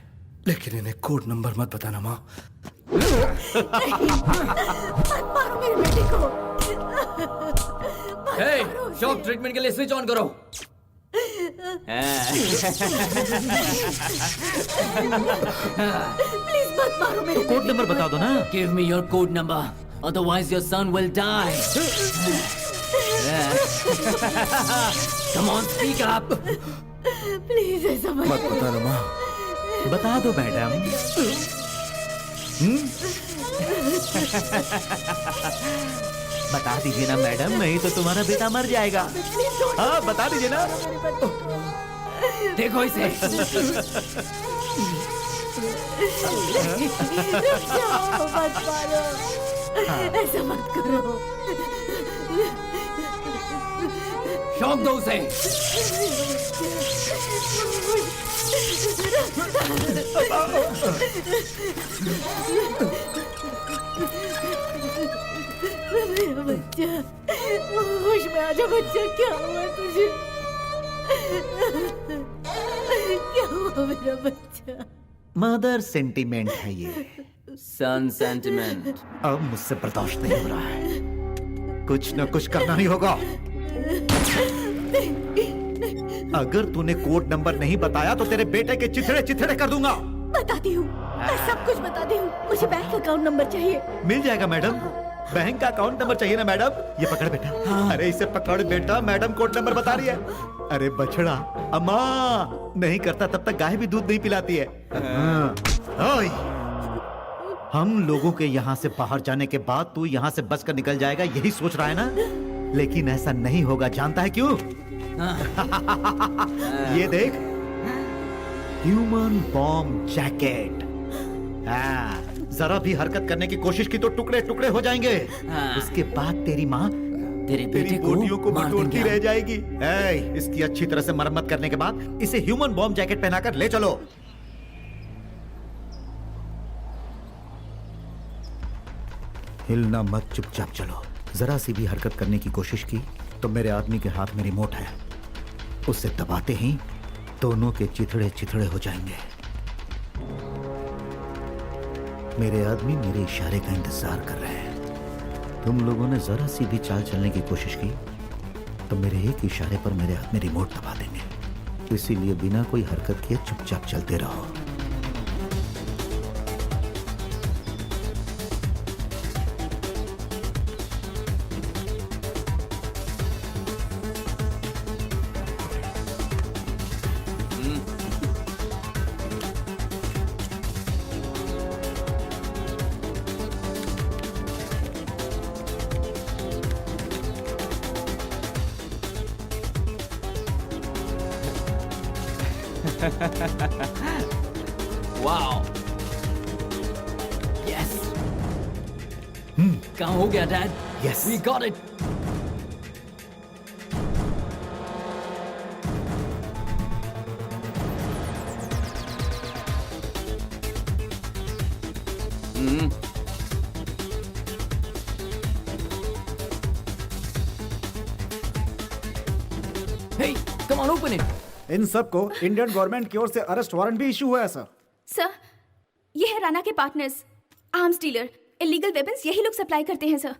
लेकिन इन्हें कोड नंबर मत बताना माँ। मारो मेरे बेटे को। शॉक ट्रीटमेंट के लिए स्विच ऑन करो। प्लीज मत मारो मेरे कोड नंबर बता दो ना। Give me your code number, otherwise your son will die. Come on, speak up. Please ऐसा मत बताना माँ। बता दो मैडम। बता दीजिए ना मैडम, नहीं तो तुम्हारा बेटा मर जाएगा। हाँ बता दीजिए ना। देखो इसे। मत मारो, ऐसा मत करो। शॉक दो उसे। मेरा बच्चा, होश में आ जा बच्चा। क्या हुआ तुझे? क्या हुआ मेरा बच्चा? मदर सेंटिमेंट है ये। सन सेंटिमेंट। अब मुझसे बर्दाश्त नहीं हो रहा है, कुछ न कुछ करना ही होगा। अगर तूने कोड नंबर नहीं बताया तो तेरे बेटे के चिथड़े चिथड़े कर दूंगा। बताती हूँ, मैं सब कुछ बताती हूँ। मुझे बैंक अकाउंट नंबर चाहिए। मिल जाएगा मैडम, बैंक का अकाउंट नंबर चाहिए ना मैडम? ये पकड़ बेटा। अरे इसे पकड़ बेटा, मैडम कोड नंबर बता रही है। अरे बछड़ा, अम्मा नहीं करता तब तक गाय भी दूध नहीं पिलाती है। ओए, हम लोगों के यहाँ से बाहर जाने के बाद तू यहाँ से बच कर निकल जाएगा, यही सोच रहा है ना? लेकिन ऐसा नहीं होगा, जानता है क्यों? ये देख, ह्यूमन बॉम्ब जैकेट। जरा भी हरकत करने की कोशिश की तो टुकड़े टुकड़े हो जाएंगे। उसके बाद तेरी माँ तेरी बोटियों को बटोरती रह जाएगी। इसकी अच्छी तरह से मरम्मत करने के बाद इसे ह्यूमन बॉम्ब जैकेट पहनाकर ले चलो। हिलना मत, चुपचाप चलो। जरा सी भी हरकत करने की कोशिश की तो मेरे आदमी के हाथ में रिमोट है, उसे दबाते ही दोनों के चिथड़े चिथड़े हो जाएंगे। मेरे आदमी मेरे इशारे का इंतजार कर रहे हैं। तुम लोगों ने जरा सी भी चाल चलने की कोशिश की तो मेरे एक इशारे पर मेरे हाथ में रिमोट दबा देंगे। इसीलिए बिना कोई हरकत किए चुपचाप चलते रहो। Wow, yes. कहाँ हो गया dad? Yes, we got it. Hey, come on, open it. इन सबको इंडियन गवर्नमेंट की ओर से अरेस्ट वारंट भी इशू हुआ है सर। सर, ये है राणा के partners, arms dealer. Illegal weapons यही लोग सप्लाई करते हैं सर।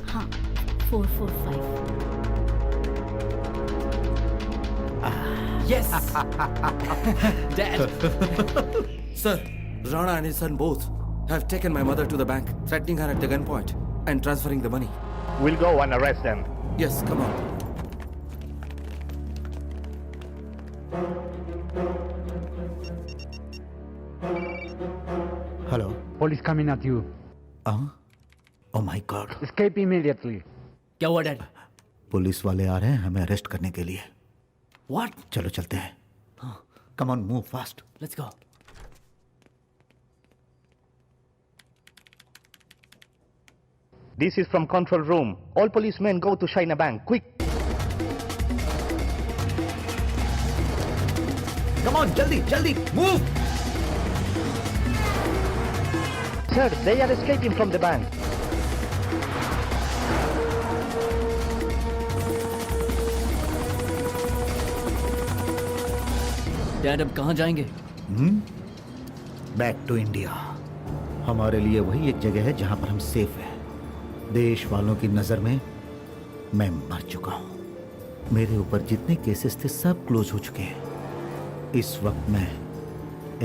हाँ, 445। Yes, Dad. Sir, Rana and his son both have taken my mother to the bank, threatening her at the gunpoint and transferring the money. We'll go and arrest them. Yes, come on. Hello, Police coming at you. Oh my God. Escape immediately. क्या हुआ डैड? पुलिस वाले आ रहे हैं हमें अरेस्ट करने के लिए। What? चलो चलते हैं। Come on, move fast. Let's go. This is from control room. All policemen go to China Bank, quick. Come on, जल्दी जल्दी, move. Sir, they are escaping from the bank. Dad अब कहाँ जाएंगे? Back to India. हमारे लिए वही एक जगह है जहां पर हम सेफ हैं। देश वालों की नजर में मैं मर चुका हूं। मेरे ऊपर जितने केसेस थे सब क्लोज हो चुके हैं। इस वक्त मैं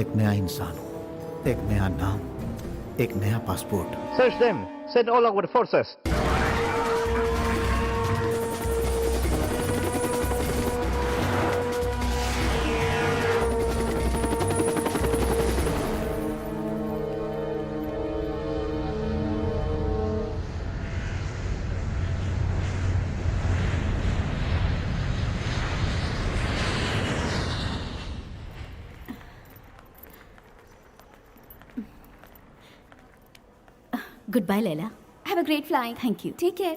एक नया इंसान हूं, एक नया नाम, एक नया passport. Search them. Send all our forces. Goodbye, Leila. Have a great flying. Thank you. Take care.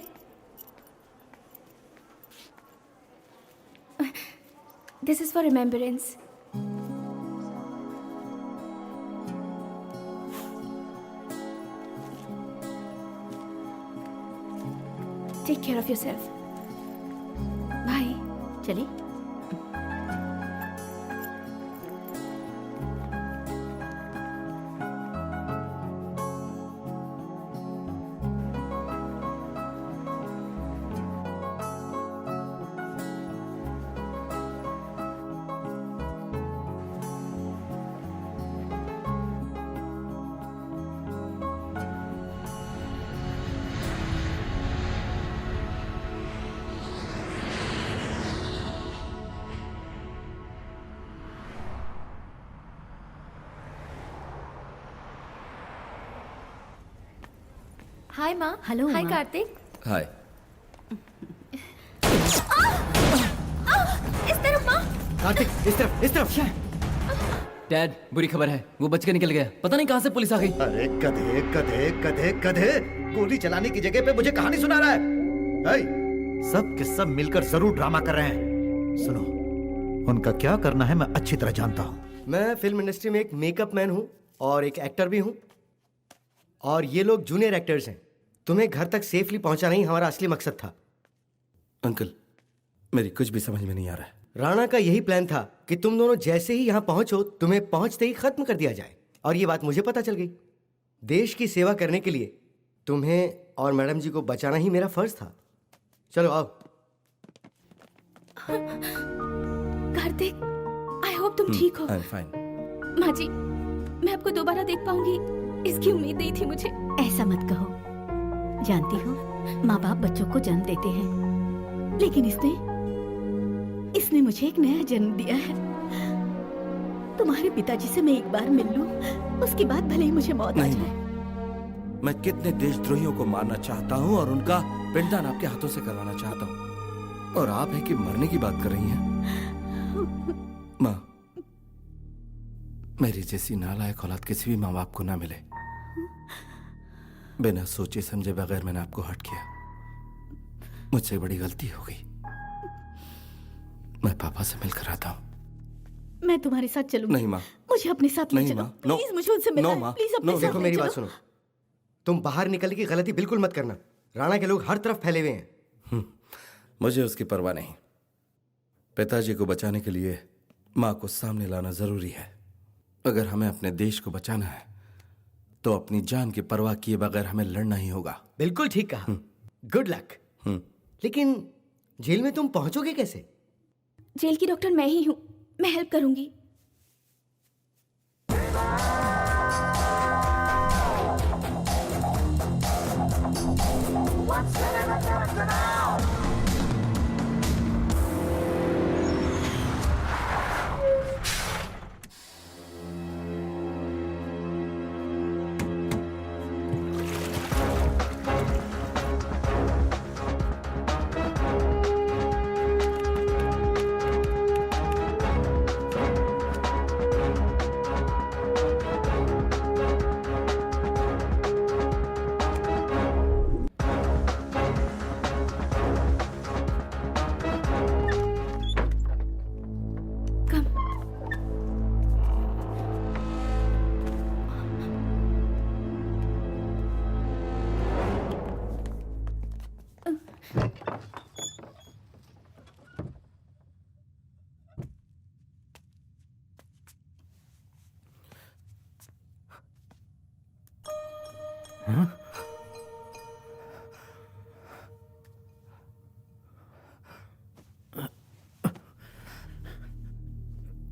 This is for remembrance. Take care of yourself. Bye. चले। हाय माँ। हेलो हाय माँ। कार्तिक। हाय। इस तरफ माँ। कार्तिक इस तरफ। डैड, बुरी खबर है, वो बच के निकल गया। पता नहीं कहाँ से पुलिस आ गई। अरे गधे गधे गधे गधे, गोली चलाने की जगह पे मुझे कहानी सुना रहा है। सब के सब मिलकर जरूर ड्रामा कर रहे हैं। सुनो, उनका क्या करना है मैं अच्छी तरह जानता हूँ। मैं फिल्म इंडस्ट्री में एक मेकअप मैन हूँ और एक एक्टर भी हूँ, और ये लोग जूनियर एक्टर्स हैं। तुम्हें घर तक सेफली पहुंचाना ही हमारा असली मकसद था। अंकल, मेरी कुछ भी समझ में नहीं आ रहा है। राणा का यही प्लान था कि तुम दोनों जैसे ही यहाँ पहुंचो तुम्हें पहुंचते ही खत्म कर दिया जाए, और ये बात मुझे पता चल गई। देश की सेवा करने के लिए तुम्हें और मैडम जी को बचाना ही मेरा फर्ज था। चलो आओ। कार्तिक, आई होप तुम ठीक हो। I am fine. माँ जी, मैं आपको दोबारा देख पाऊंगी इसकी उम्मीद नहीं थी मुझे। ऐसा मत कहो। जानती हो, माँ बाप बच्चों को जन्म देते हैं, लेकिन इसने मुझे एक नया जन्म दिया है। तुम्हारे पिताजी से मैं एक बार मिल लूं, उसके बाद भले ही मुझे मौत आ जाए। मैं कितने देशद्रोहियों को मारना चाहता हूँ और उनका पिंडदान आपके हाथों से करवाना चाहता हूँ, और आप है कि मरने की बात कर रही हैं। माँ, मेरी जैसी नालायक औलाद किसी भी माँ बाप को ना मिले। बिना सोचे समझे बगैर मैंने आपको हर्ट किया। मुझसे बड़ी गलती हो गई। मैं पापा से मिलकर आता हूँ। मैं तुम्हारे साथ चलूंगी। नहीं माँ। मुझे अपने साथ ले नहीं चलो। माँ, नो। प्लीज मुझे उनसे मिलना है। प्लीज अपने साथ देखो ले मेरी चलो। बात सुनो, तुम बाहर निकलने की गलती बिल्कुल मत करना। राणा के लोग हर तरफ फैले हुए हैं। मुझे उसकी परवाह नहीं। पिताजी को बचाने के लिए माँ को सामने लाना जरूरी है। अगर हमें अपने देश को बचाना है तो अपनी जान की परवाह किए बगैर हमें लड़ना ही होगा। बिल्कुल ठीक कहा। Good luck. लेकिन जेल में तुम पहुंचोगे कैसे? जेल की डॉक्टर मैं ही हूँ, मैं हेल्प करूंगी।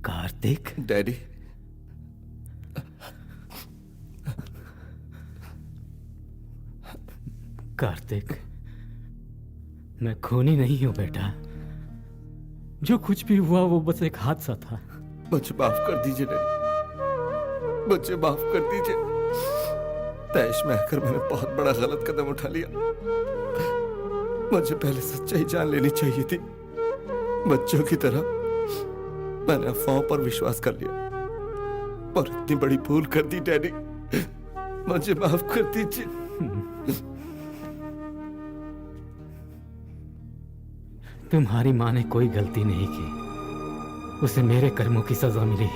कार्तिक। डैडी, कार्तिक, मैं खूनी नहीं हूं बेटा। जो कुछ भी हुआ वो बस एक हादसा था। मुझे माफ कर दीजिए डैडी, मुझे माफ कर दीजिए। तैश में आकर मैंने बहुत बड़ा गलत कदम उठा लिया। मुझे पहले सच्चाई जान लेनी चाहिए थी। बच्चों की तरह मैंने अफवाहों पर विश्वास कर लिया और इतनी बड़ी भूल कर दी डैडी। मुझे माफ कर दीजिए। तुम्हारी माँ ने कोई गलती नहीं की, उसे मेरे कर्मों की सजा मिली।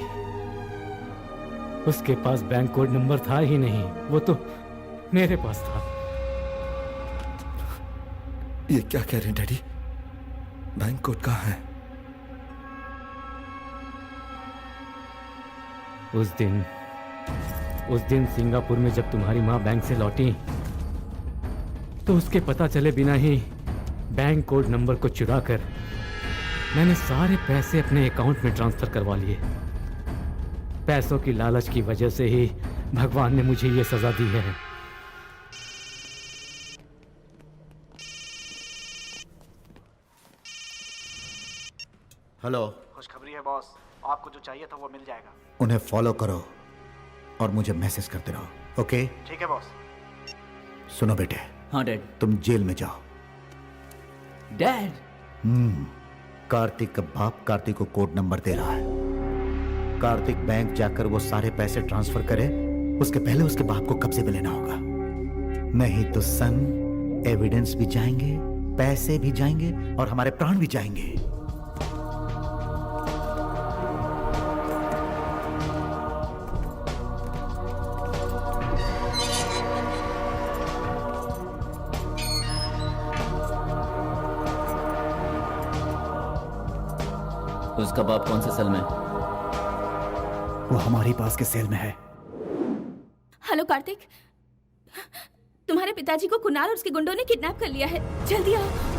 उसके पास बैंक कोड नंबर था ही नहीं, वो तो मेरे पास था। ये क्या कह रहे हैं डैडी? बैंक कोड कहाँ है? उस दिन सिंगापुर में जब तुम्हारी माँ बैंक से लौटी तो उसके पता चले बिना ही बैंक कोड नंबर को चुराकर मैंने सारे पैसे अपने अकाउंट में ट्रांसफर करवा लिए। पैसों की लालच की वजह से ही भगवान ने मुझे ये सजा दी है। हेलो। खुशखबरी है बॉस, आपको जो चाहिए था वो मिल जाएगा। उन्हें फॉलो करो और मुझे मैसेज करते रहो। ओके? ठीक है बॉस। सुनो बेटे। हाँ डैड। तुम जेल में जाओ। डैड। कार्तिक का बाप कार्तिक को कोड नंबर दे रहा है। कार्तिक बैंक जाकर वो सारे पैसे ट्रांसफर करे, उसके पहले उसके बाप को कब्जे में लेना होगा, नहीं तो सन एविडेंस भी जाएंगे, पैसे भी जाएंगे और हमारे प्राण भी जाएंगे। उसका बाप कौन से सेल में? वो हमारे पास के सेल में है। हेलो कार्तिक, तुम्हारे पिताजी को कुणाल और उसके गुंडों ने किडनैप कर लिया है, जल्दी आओ।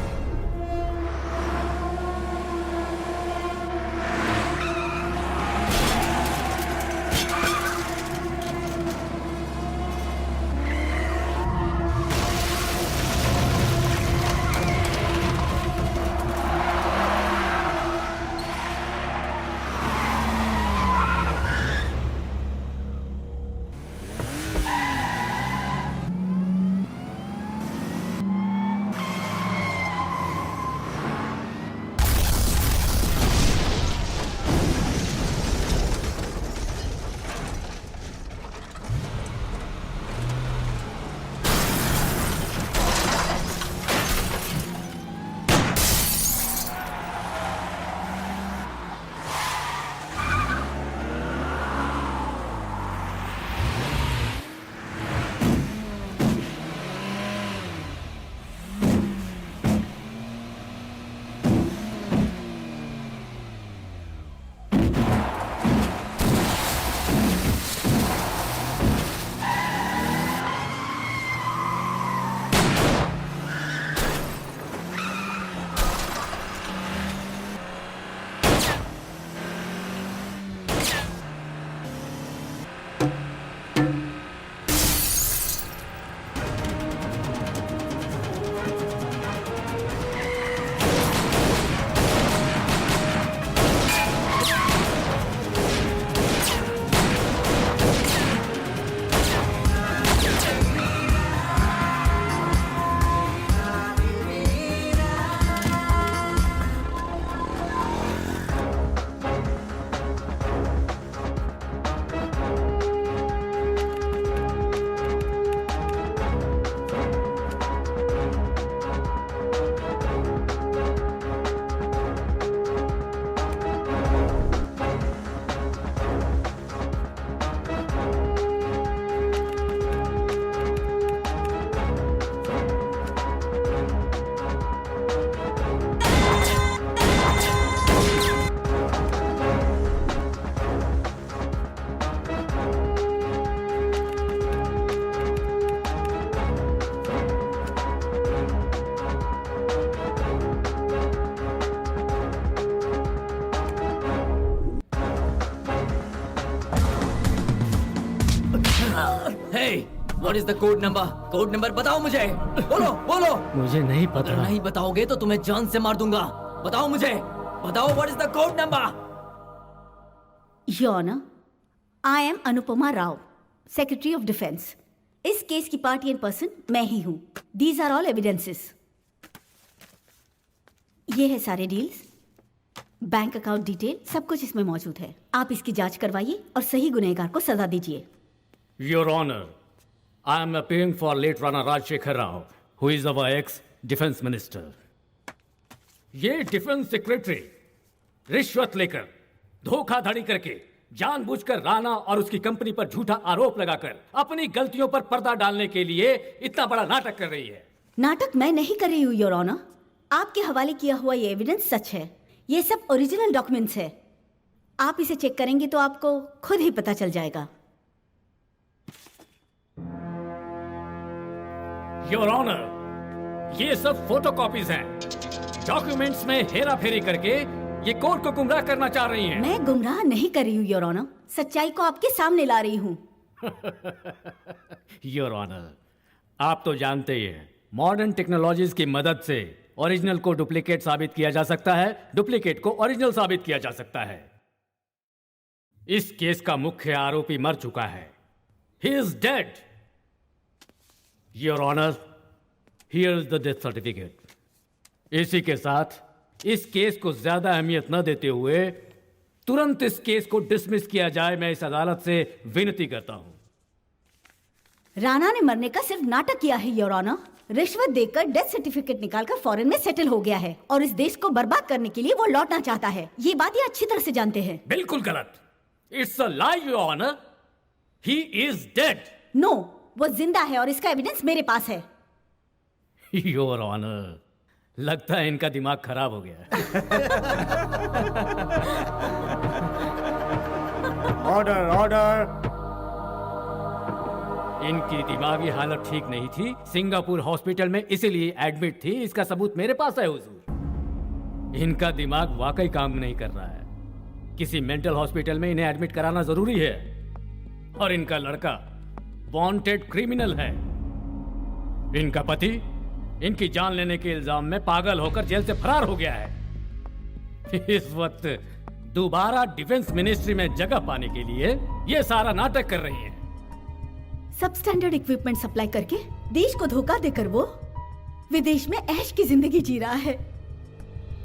What is the code number? Code number बताओ मुझे। बोलो बोलो। मुझे नहीं पता। अगर नहीं बताओगे तो तुम्हें जान से मार दूंगा। बताओ मुझे, बताओ what is the code number? Your Honor, I am Anupama Rao, secretary of defence. इस केस की पार्टी एंड पर्सन मैं ही हूं। These are all evidences. ये है सारे डील्स, बैंक अकाउंट डिटेल, सब कुछ इसमें मौजूद है। आप इसकी जांच करवाइए और सही गुनहगार को सजा दीजिए। Your Honor, I am appearing for late Rana Rajshekhar Rao, who is our ex-defense minister. ये डिफेंस सेक्रेटरी रिश्वत लेकर, धोखाधड़ी करके, जानबूझकर राणा और उसकी कंपनी पर झूठा आरोप लगाकर अपनी गलतियों पर पर्दा डालने के लिए इतना बड़ा नाटक कर रही है। नाटक मैं नहीं कर रही हूँ योर ऑनर। आपके हवाले किया हुआ ये एविडेंस सच है। ये सब ओरिजिनल डॉक्यूमेंट्स है। आप इसे चेक करेंगे तो आपको खुद ही पता चल जाएगा। योर ऑनर, ये सब फोटोकॉपीज हैं। डॉक्यूमेंट्स में हेरा फेरी करके ये कोर्ट को गुमराह करना चाह रही हैं। मैं गुमराह नहीं कर रही हूँ योर ऑनर, सच्चाई को आपके सामने ला रही हूँ। योर ऑनर, आप तो जानते ही हैं, मॉडर्न टेक्नोलॉजीज की मदद से ओरिजिनल को डुप्लीकेट साबित किया जा सकता है, डुप्लीकेट को ओरिजिनल साबित किया जा सकता है। इस केस का मुख्य आरोपी मर चुका है। He is dead. Your honour, here is the death certificate. इसी के साथ इस केस को ज्यादा अहमियत न देते हुए तुरंत इस केस को डिसमिस किया जाए, मैं इस अदालत से विनती करता हूं। राणा ने मरने का सिर्फ नाटक किया है योर ऑनर। रिश्वत देकर डेथ सर्टिफिकेट निकालकर फॉरेन में सेटल हो गया है और इस देश को बर्बाद करने के लिए वो लौटना चाहता है। ये बात ये अच्छी तरह से जानते हैं। बिल्कुल गलत। It's a lie your honour. He is dead. No, वो जिंदा है और इसका एविडेंस मेरे पास है। योर ऑनर, लगता है इनका दिमाग खराब हो गया है। Order order. इनकी दिमागी हालत ठीक नहीं थी, सिंगापुर हॉस्पिटल में इसीलिए एडमिट थी। इसका सबूत मेरे पास है हुजूर। इनका दिमाग वाकई काम नहीं कर रहा है। किसी मेंटल हॉस्पिटल में इन्हें एडमिट कराना जरूरी है। और इनका लड़का वांटेड क्रिमिनल है। इनका पति इनकी जान लेने के इल्जाम में पागल होकर जेल से फरार हो गया है। इस वक्त दोबारा डिफेंस मिनिस्ट्री में जगह पाने के लिए ये सारा नाटक कर रही है। सब स्टैंडर्ड इक्विपमेंट सप्लाई करके देश को धोखा देकर वो विदेश में ऐश की जिंदगी जी रहा है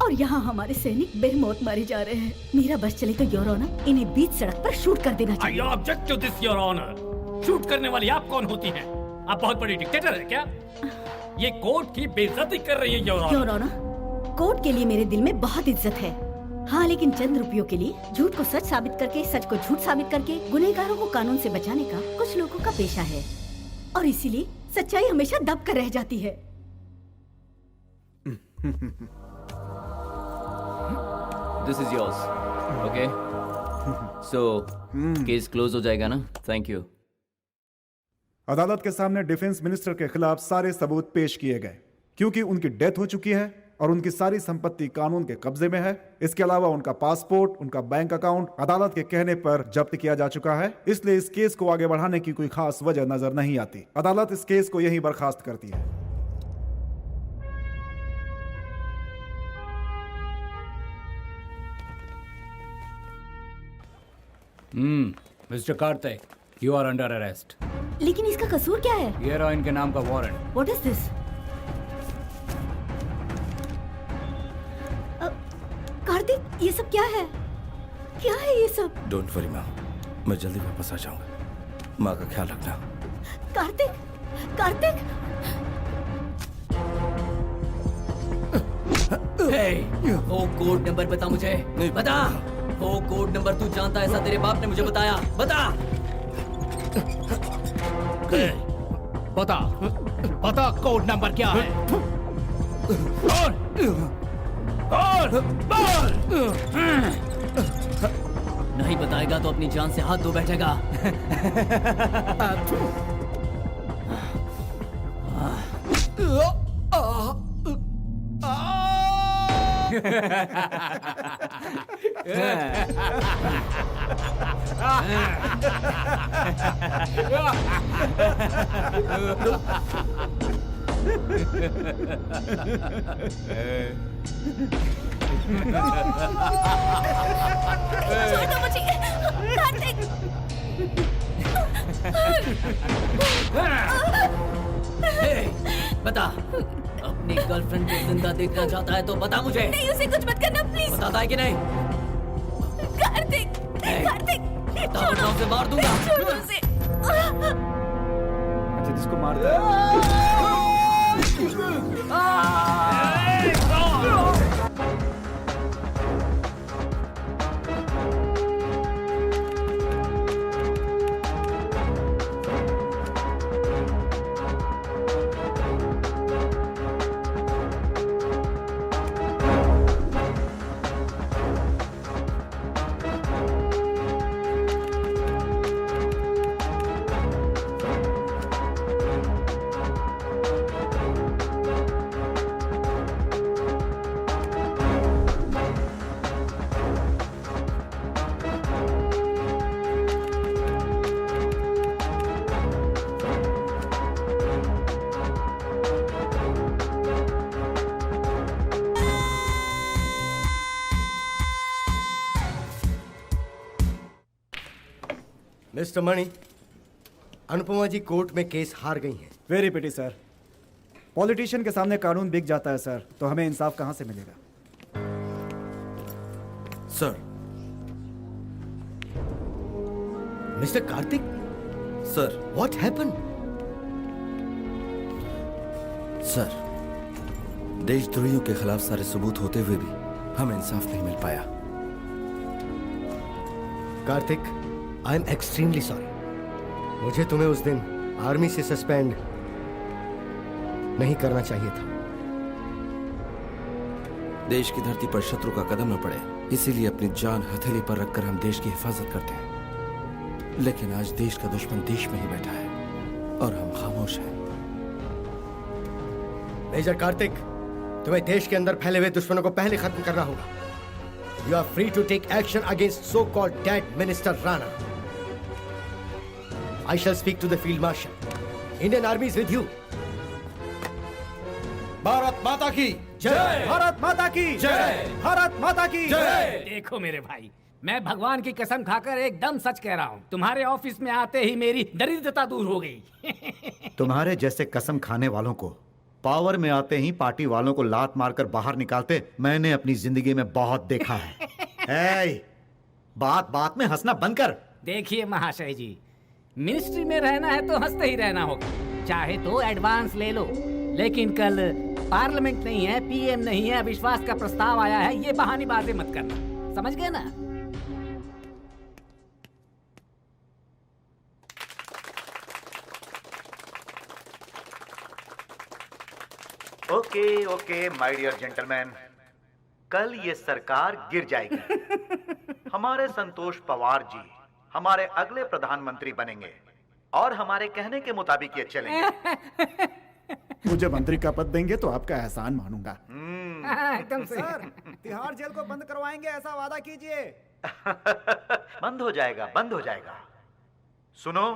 और यहाँ हमारे सैनिक बेमौत मारे जा रहे हैं। मेरा बस चले तो योर ऑनर इन्हें बीच सड़क पर शूट कर देना चाहिए। I object to this, your honour. Shoot करने वाली आप कौन होती हैं? आप बहुत बड़ी डिक्टेटर है क्या? ये कोर्ट की बेइज्जती कर रही है your honour. Your honour, court के लिए मेरे दिल में बहुत इज्जत है। हाँ, लेकिन चंद रुपयों के लिए झूठ को सच साबित करके सच को झूठ साबित करके गुनहगारों को कानून से बचाने का कुछ लोगों का पेशा है और इसीलिए सच्चाई हमेशा दब कर रह जाती है। This is yours. Okay, so case close हो जाएगा ना? Thank you. अदालत के सामने डिफेंस मिनिस्टर के खिलाफ सारे सबूत पेश किए गए क्योंकि उनकी डेथ हो चुकी है और उनकी सारी संपत्ति कानून के कब्जे में है। इसके अलावा उनका पासपोर्ट, उनका बैंक अकाउंट अदालत के कहने पर जब्त किया जा चुका है। इसलिए इस केस को आगे बढ़ाने की कोई खास वजह नजर नहीं आती। अदालत इस केस को यहीं बर्खास्त करती है। Mister Kartik, you are under arrest. लेकिन इसका कसूर क्या है? हीरोइन के नाम का warrant. What is this? Kartik, ये सब क्या है? क्या है ये सब? डोंट वरी माँ, मैं जल्दी वापस आ जाऊंगा। माँ का ख्याल रखना। कार्तिक, कार्तिक! वो कोड नंबर बता मुझे। बता, वो कोड नंबर तू जानता है? ऐसा तेरे बाप ने मुझे बताया। बता। बता, बता कोड नंबर क्या है? नहीं बताएगा तो अपनी जान से हाथ धो बैठेगा। छोड़ दो मुझे, कार्तिक! बता, अपनी गर्लफ्रेंड को जिंदा देखना चाहता है तो बता मुझे। नहीं, उसे कुछ मत करना प्लीज। बताता है कि नहीं? कार्तिक, कार्तिक! छोड़ो से मार दूंगा। छोड़ो उसे। अच्छा, जिसको मारता है। मिस्टर मणि, अनुपमा जी कोर्ट में केस हार गई हैं। वेरी पिटी सर। पॉलिटिशियन के सामने कानून बिक जाता है सर, तो हमें इंसाफ कहां से मिलेगा? Sir. Mister Kartik, sir. What happened? Sir, देशद्रोहियों के खिलाफ सारे सबूत होते हुए भी हमें इंसाफ नहीं मिल पाया। Kartik, I am extremely sorry. मुझे तुम्हें उस दिन आर्मी से सस्पेंड नहीं करना चाहिए था। देश की धरती पर शत्रु का कदम न पड़े, इसीलिए अपनी जान हथेली पर रखकर हम देश की हिफाजत करते हैं। लेकिन आज देश का दुश्मन देश में ही बैठा है और हम खामोश हैं। मेजर कार्तिक, तुम्हें देश के अंदर फैले हुए दुश्मनों को पहले खत्म करना होगा। You are free to take action against so called dead minister Rana. I shall speak to the field marshal. Indian army is with you. Bharat माता की जय! भारत माता की जय! भारत माता की जय! देखो मेरे भाई, मैं भगवान की कसम खाकर एकदम सच कह रहा हूँ। तुम्हारे ऑफिस में आते ही मेरी दरिद्रता दूर हो गई। तुम्हारे जैसे कसम खाने वालों को पावर में आते ही पार्टी वालों को लात मारकर बाहर निकालते मैंने अपनी जिंदगी में बहुत देखा है। ए, बात बात में हंसना बंद कर। देखिए महाशय जी, मिनिस्ट्री में रहना है तो हंसते ही रहना होगा, चाहे तो एडवांस ले लो। लेकिन कल पार्लियामेंट नहीं है, पीएम नहीं है, अविश्वास का प्रस्ताव आया है, ये बहानी बातें मत करना, समझ गए ना? Okay okay my dear gentleman, कल ये सरकार गिर जाएगी। हमारे संतोष पवार जी हमारे अगले प्रधानमंत्री बनेंगे और हमारे कहने के मुताबिक ये चलेंगे। मुझे मंत्री का पद देंगे तो आपका एहसान मानूंगा। एकदम से। सर, तिहाड़ जेल को बंद करवाएंगे, ऐसा वादा कीजिए। बंद हो जाएगा, बंद हो जाएगा। सुनो,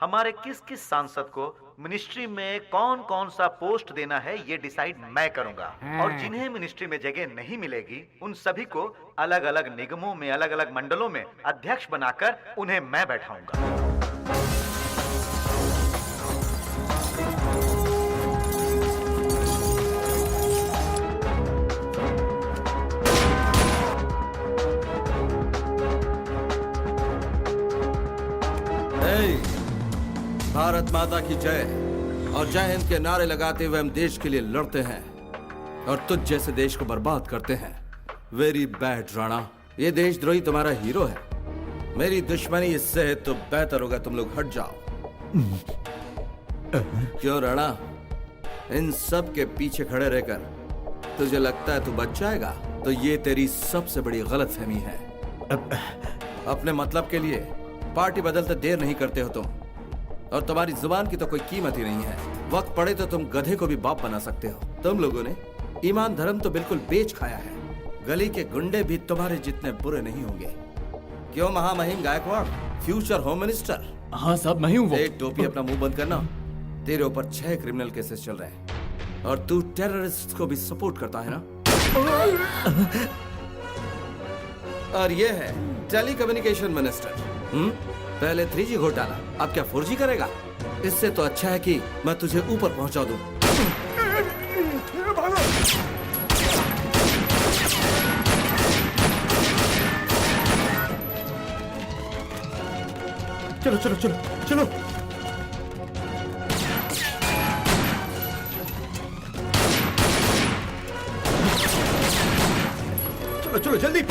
हमारे किस किस सांसद को मिनिस्ट्री में कौन कौन सा पोस्ट देना है ये डिसाइड मैं करूंगा। और जिन्हें मिनिस्ट्री में जगह नहीं मिलेगी उन सभी को अलग अलग निगमों में, अलग अलग मंडलों में अध्यक्ष बनाकर उन्हें मैं बैठाऊंगा। भारत माता की जय और जय हिंद के नारे लगाते हुए हम देश के लिए लड़ते हैं और तुझ जैसे देश को बर्बाद करते हैं। वेरी बैड राणा, ये देशद्रोही तुम्हारा हीरो है। मेरी दुश्मनी इससे है तो बेहतर होगा तुम लोग हट जाओ। क्यों राणा, इन सब के पीछे खड़े रहकर तुझे लगता है तू बच जाएगा? तो ये तेरी सबसे बड़ी गलतफहमी है। अपने मतलब के लिए पार्टी बदलते देर नहीं करते हो तुम, और तुम्हारी जुबान की तो कोई कीमत ही नहीं है। वक्त पड़े तो तुम गधे को भी बाप बना सकते हो। तुम लोगों ने ईमान धर्म तो बिल्कुल बेच खाया है। गली के गुंडे भी तुम्हारे जितने बुरे नहीं होंगे। क्यों महामहिम गायकवाड़, फ्यूचर होम मिनिस्टर? हाँ साहब, मैं हूँ वो। एक टोपी, अपना मुंह बंद करना। तेरे ऊपर 6 क्रिमिनल केसेस चल रहे हैं और तू टेररिस्ट को भी सपोर्ट करता है ना? और ये है टेलीकम्युनिकेशन मिनिस्टर। पहले 3G घोटाला, अब क्या 4G करेगा? इससे तो अच्छा है कि मैं तुझे ऊपर पहुंचा दूं। चलो चलो चलो चलो चलो चलो जल्दी।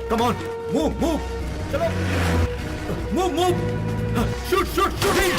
Come on, move, move. चलो, move, move. Shoot, shoot, shoot him.